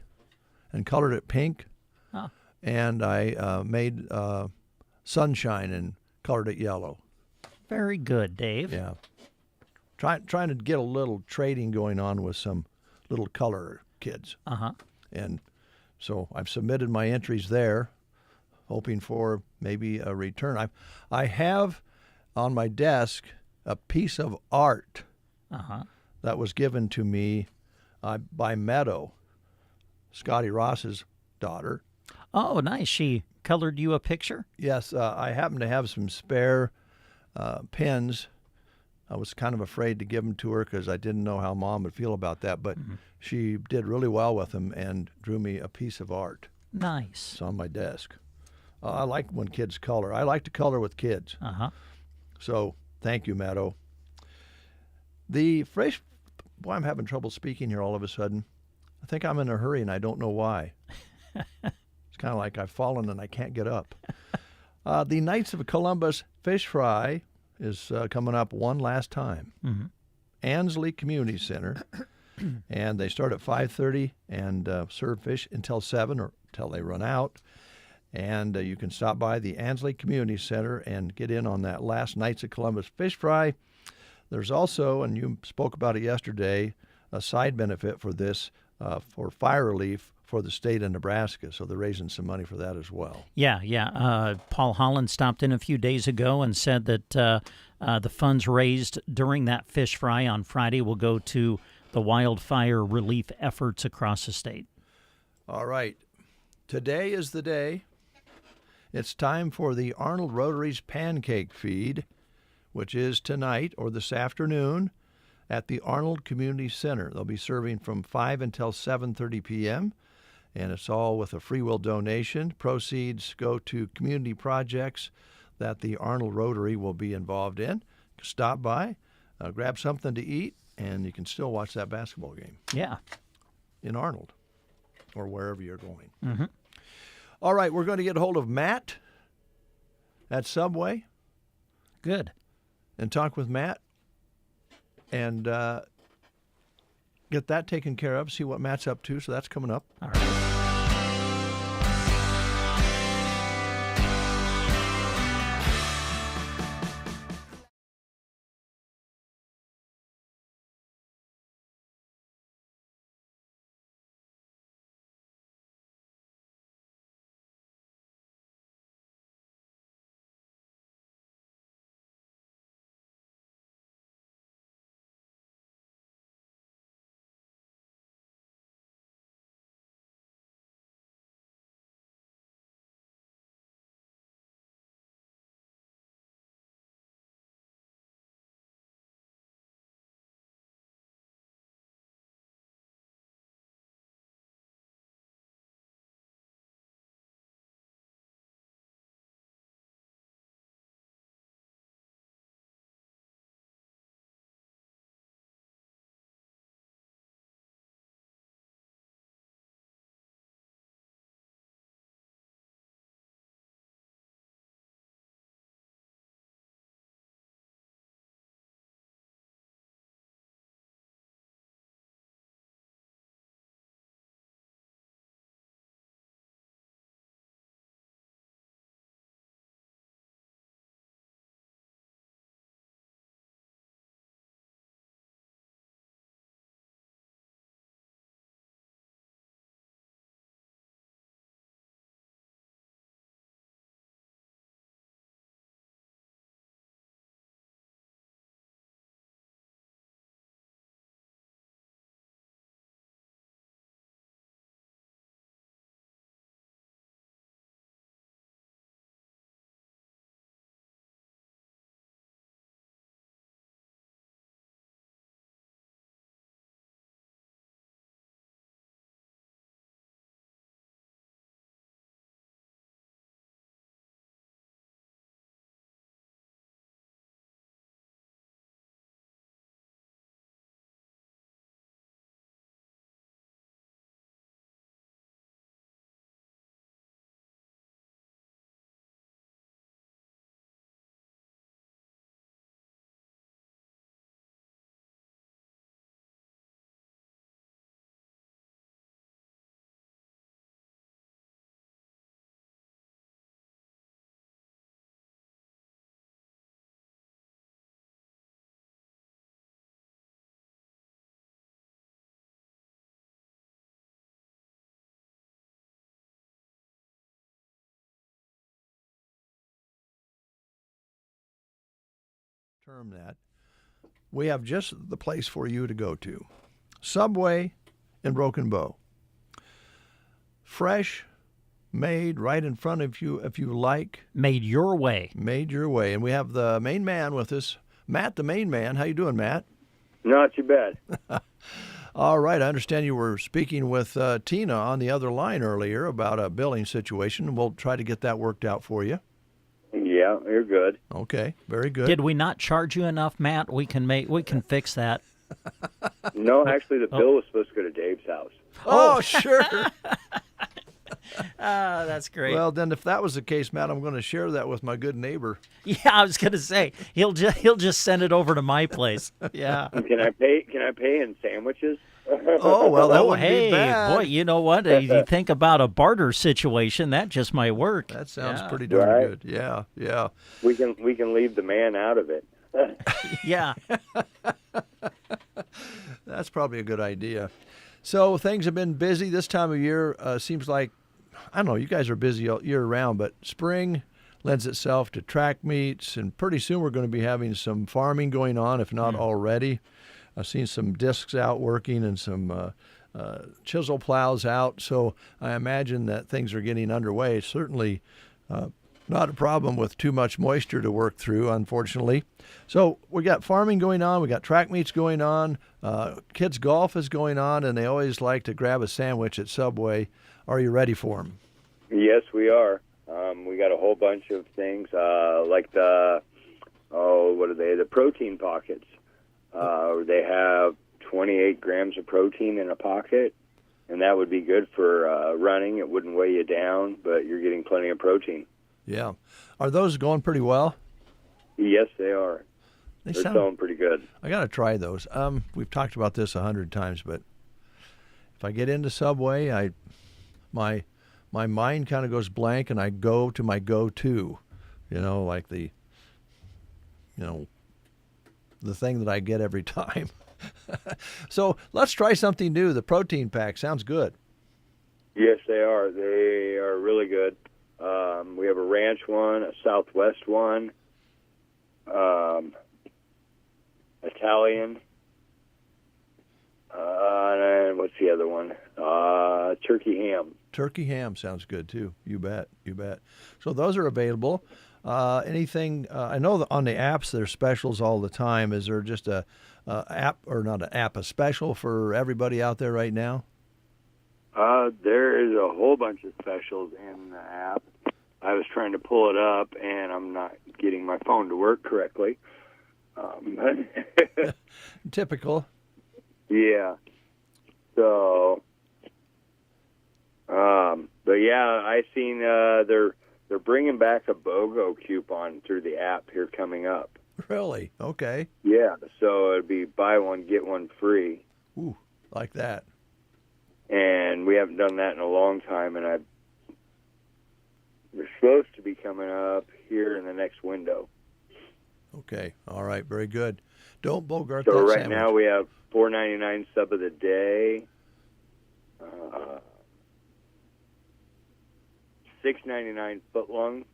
and colored it pink. Oh. And I made sunshine and colored it yellow. Very good, Dave. Yeah. Trying to get a little trading going on with some little color kids. And so I've submitted my entries there, hoping for maybe a return. I have on my desk a piece of art that was given to me by Meadow, Scotty Ross's daughter. Oh, nice. She colored you a picture? Yes. I happen to have some spare pens. I was kind of afraid to give them to her because I didn't know how Mom would feel about that, but she did really well with them and drew me a piece of art. Nice. It's on my desk. I like when kids color. I like to color with kids. So thank you, Meadow. The fresh... Boy, I'm having trouble speaking here all of a sudden. I think I'm in a hurry and I don't know why. It's kind of like I've fallen and I can't get up. The Knights of Columbus Fish Fry is coming up one last time. Ansley Community Center. And they start at 5:30 and serve fish until 7 or until they run out. And you can stop by the Ansley Community Center and get in on that last Knights of Columbus Fish Fry. There's also, and you spoke about it yesterday, a side benefit for this, for fire relief for the state of Nebraska. So they're raising some money for that as well. Yeah. Paul Holland stopped in a few days ago and said that the funds raised during that fish fry on Friday will go to the wildfire relief efforts across the state. All right. Today is the day. It's time for the Arnold Rotary's Pancake Feed, which is tonight or this afternoon at the Arnold Community Center. They'll be serving from 5 until 7:30 p.m., and it's all with a free will donation. Proceeds go to community projects that the Arnold Rotary will be involved in. Stop by, grab something to eat, and you can still watch that basketball game. Yeah. In Arnold or wherever you're going. Mm-hmm. All right, we're going to get a hold of Matt at Subway. Good. And talk with Matt and get that taken care of, see what Matt's up to. So that's coming up. All right. Term that. We have just the place for you to go to. Subway in Broken Bow. Fresh, made right in front of you if you like. Made your way. Made your way. And we have the main man with us, Matt, the main man. How you doing, Matt? Not too bad. All right. I understand you were speaking with Tina on the other line earlier about a billing situation. We'll try to get that worked out for you. Yeah, you're good. Okay, very good. Did we not charge you enough, Matt? We can fix that. No, actually, the bill was supposed to go to Dave's house. Oh, sure. That's great. Well, then, if that was the case, Matt, I'm going to share that with my good neighbor. Yeah, I was going to say he'll just send it over to my place. Yeah. Can I pay in sandwiches? Oh, well, that wouldn't be bad. Boy, you know what? If you think about a barter situation, that just might work. That sounds pretty darn good. Yeah, yeah. We can leave the man out of it. Yeah. That's probably a good idea. So things have been busy this time of year. Seems like, I don't know, you guys are busy all year round, but spring lends itself to track meets, and pretty soon we're going to be having some farming going on, if not already. I've seen some discs out working and some chisel plows out, so I imagine that things are getting underway. Certainly not a problem with too much moisture to work through, unfortunately. So we got farming going on, we got track meets going on, kids golf is going on, and they always like to grab a sandwich at Subway. Are you ready for them? Yes, we are. We got a whole bunch of things like the protein pockets. They have 28 grams of protein in a pocket, and that would be good for running. It wouldn't weigh you down, but you're getting plenty of protein. Yeah. Are those going pretty well? Yes, they are. They're selling pretty good. I got to try those. We've talked about this 100 times, but if I get into Subway, my mind kind of goes blank, and I go to my go-to, like the thing that I get every time. So let's try something new. The protein pack sounds good. Yes, they are. They are really good. We have a ranch one, a Southwest one, Italian, and what's the other one? Turkey ham. Turkey ham sounds good too. You bet. So those are available. Anything? I know that on the apps there's specials all the time. Is there just a special for everybody out there right now? There is a whole bunch of specials in the app. I was trying to pull it up, and I'm not getting my phone to work correctly. Typical. Yeah. So, but yeah, I seen they're bringing back a BOGO coupon through the app here coming up. Really? Okay. Yeah. So it'd be buy one get one free. Ooh, like that. And we haven't done that in a long time, and we're supposed to be coming up here in the next window. Okay. All right. Very good. Don't bogart so that right sandwich. Now we have $4.99 sub of the day, $6.99 foot long,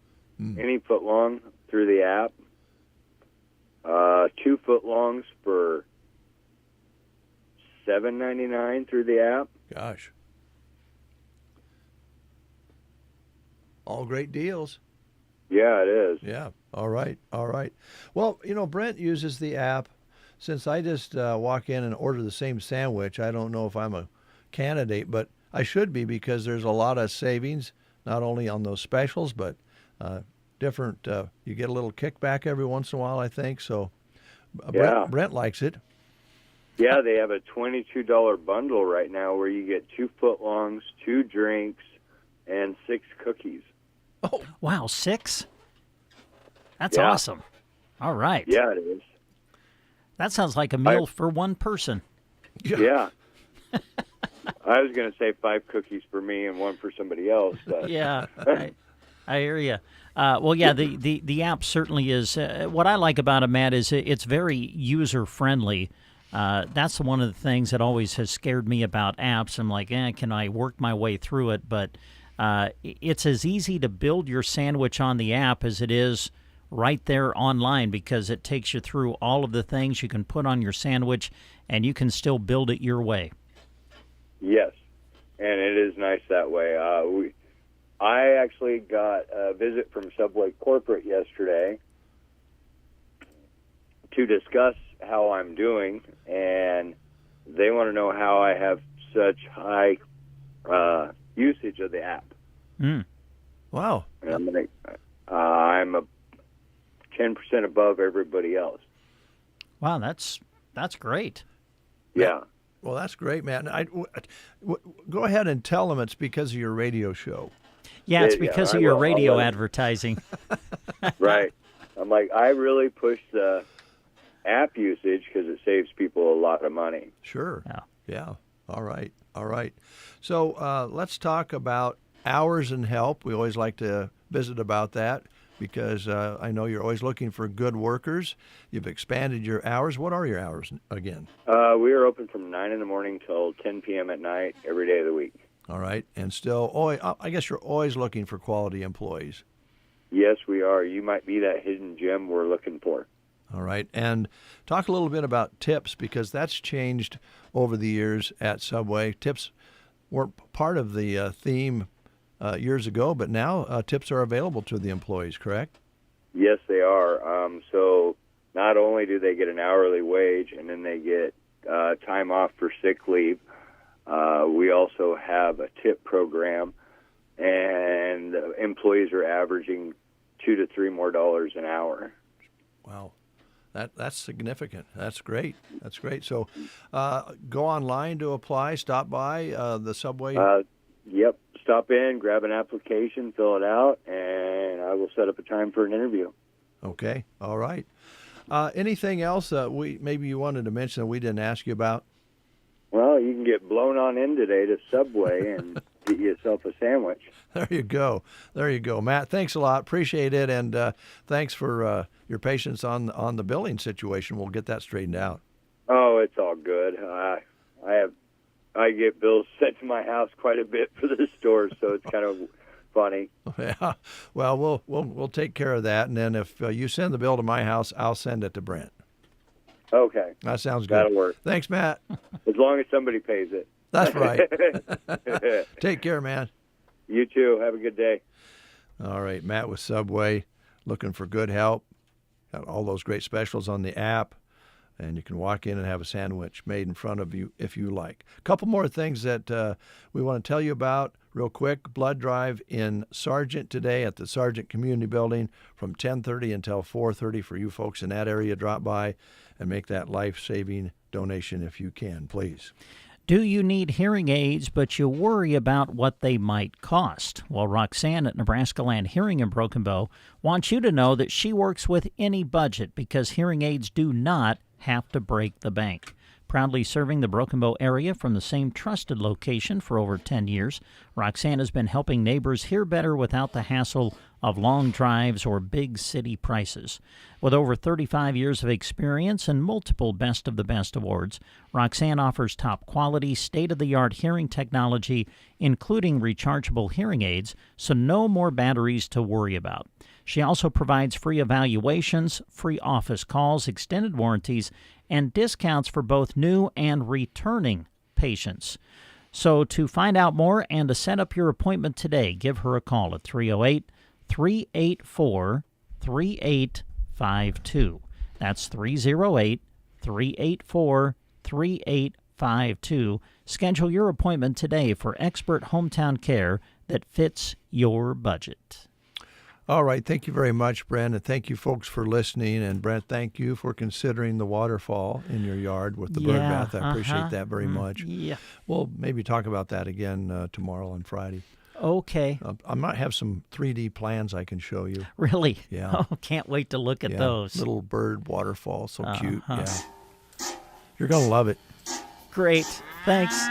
any foot long through the app. 2 foot longs for $7.99 through the app. Gosh. All great deals. Yeah, it is. Yeah. All right. Well, Brent uses the app. Since I just walk in and order the same sandwich, I don't know if I'm a candidate, but I should be because there's a lot of savings, not only on those specials, but different. You get a little kickback every once in a while, I think. So Brent likes it. Yeah, they have a $22 bundle right now where you get 2 foot longs, 2 drinks, and 6 cookies. Oh, wow, 6? That's awesome. All right. Yeah, it is. That sounds like a meal for one person. Yeah. I was going to say 5 cookies for me and 1 for somebody else. But. Yeah, I hear you. Well, yeah, the app certainly is. What I like about it, Matt, is it's very user-friendly. That's one of the things that always has scared me about apps. I'm like, can I work my way through it? But it's as easy to build your sandwich on the app as it is right there online, because it takes you through all of the things you can put on your sandwich, and you can still build it your way. Yes, and it is nice that way. I actually got a visit from Subway Corporate yesterday to discuss how I'm doing, and they want to know how I have such high usage of the app. Wow. And I'm a 10% above everybody else. Wow, that's great. Yeah. Well, that's great, man. Go ahead and tell them it's because of your radio show. Yeah, it's because of your radio advertising. Right. I'm like, I really push the app usage because it saves people a lot of money. Sure. Yeah. All right. So let's talk about hours and help. We always like to visit about that because I know you're always looking for good workers. You've expanded your hours. What are your hours again? We are open from 9 in the morning till 10 p.m. at night every day of the week. All right. And still, I guess you're always looking for quality employees. Yes, we are. You might be that hidden gem we're looking for. All right. And talk a little bit about tips, because that's changed over the years at Subway. Tips weren't part of the theme years ago, but now tips are available to the employees, correct? Yes, they are. So not only do they get an hourly wage, and then they get time off for sick leave, we also have a tip program, and employees are averaging $2 to $3 more an hour. Wow. That's significant. That's great. That's great. So go online to apply, stop by the Subway. Yep. Stop in, grab an application, fill it out, and I will set up a time for an interview. Okay. All right. Anything else maybe you wanted to mention that we didn't ask you about? Well, you can get blown on in today to Subway and get yourself a sandwich. There you go. There you go. Matt, thanks a lot. Appreciate it, and thanks for your patience on the billing situation. We'll get that straightened out. Oh, it's all good. I get bills sent to my house quite a bit for the store, so it's kind of funny. Yeah. Well, we'll take care of that, and then if you send the bill to my house, I'll send it to Brent. Okay. That sounds good. That'll work. Thanks, Matt. As long as somebody pays it. That's right. Take care, man. You too. Have a good day. All right. Matt with Subway, looking for good help. Got all those great specials on the app, and you can walk in and have a sandwich made in front of you if you like. A couple more things that we want to tell you about real quick. Blood drive in Sargent today at the Sargent Community Building from 10:30 until 4:30 for you folks in that area. Drop by and make that life-saving donation if you can, please. Do you need hearing aids, but you worry about what they might cost? Well, Roxanne at Nebraska Land Hearing in Broken Bow wants you to know that she works with any budget, because hearing aids do not have to break the bank. Proudly serving the Broken Bow area from the same trusted location for over 10 years, Roxanne has been helping neighbors hear better without the hassle of long drives or big city prices. With over 35 years of experience and multiple Best of the Best awards, Roxanne offers top quality, state-of-the-art hearing technology, including rechargeable hearing aids, so no more batteries to worry about. She also provides free evaluations, free office calls, extended warranties, and discounts for both new and returning patients. So to find out more and to set up your appointment today, give her a call at 308-384-3852. That's 308-384-3852. Schedule your appointment today for expert hometown care that fits your budget. All right. Thank you very much, Brent, and thank you folks for listening. And Brent, thank you for considering the waterfall in your yard with the bird bath. I appreciate that very much. Yeah. We'll maybe talk about that again tomorrow and Friday. Okay. I might have some 3D plans I can show you. Really? Yeah. Oh, can't wait to look at those. Little bird waterfall, so cute. Yeah. You're going to love it. Great. Thanks.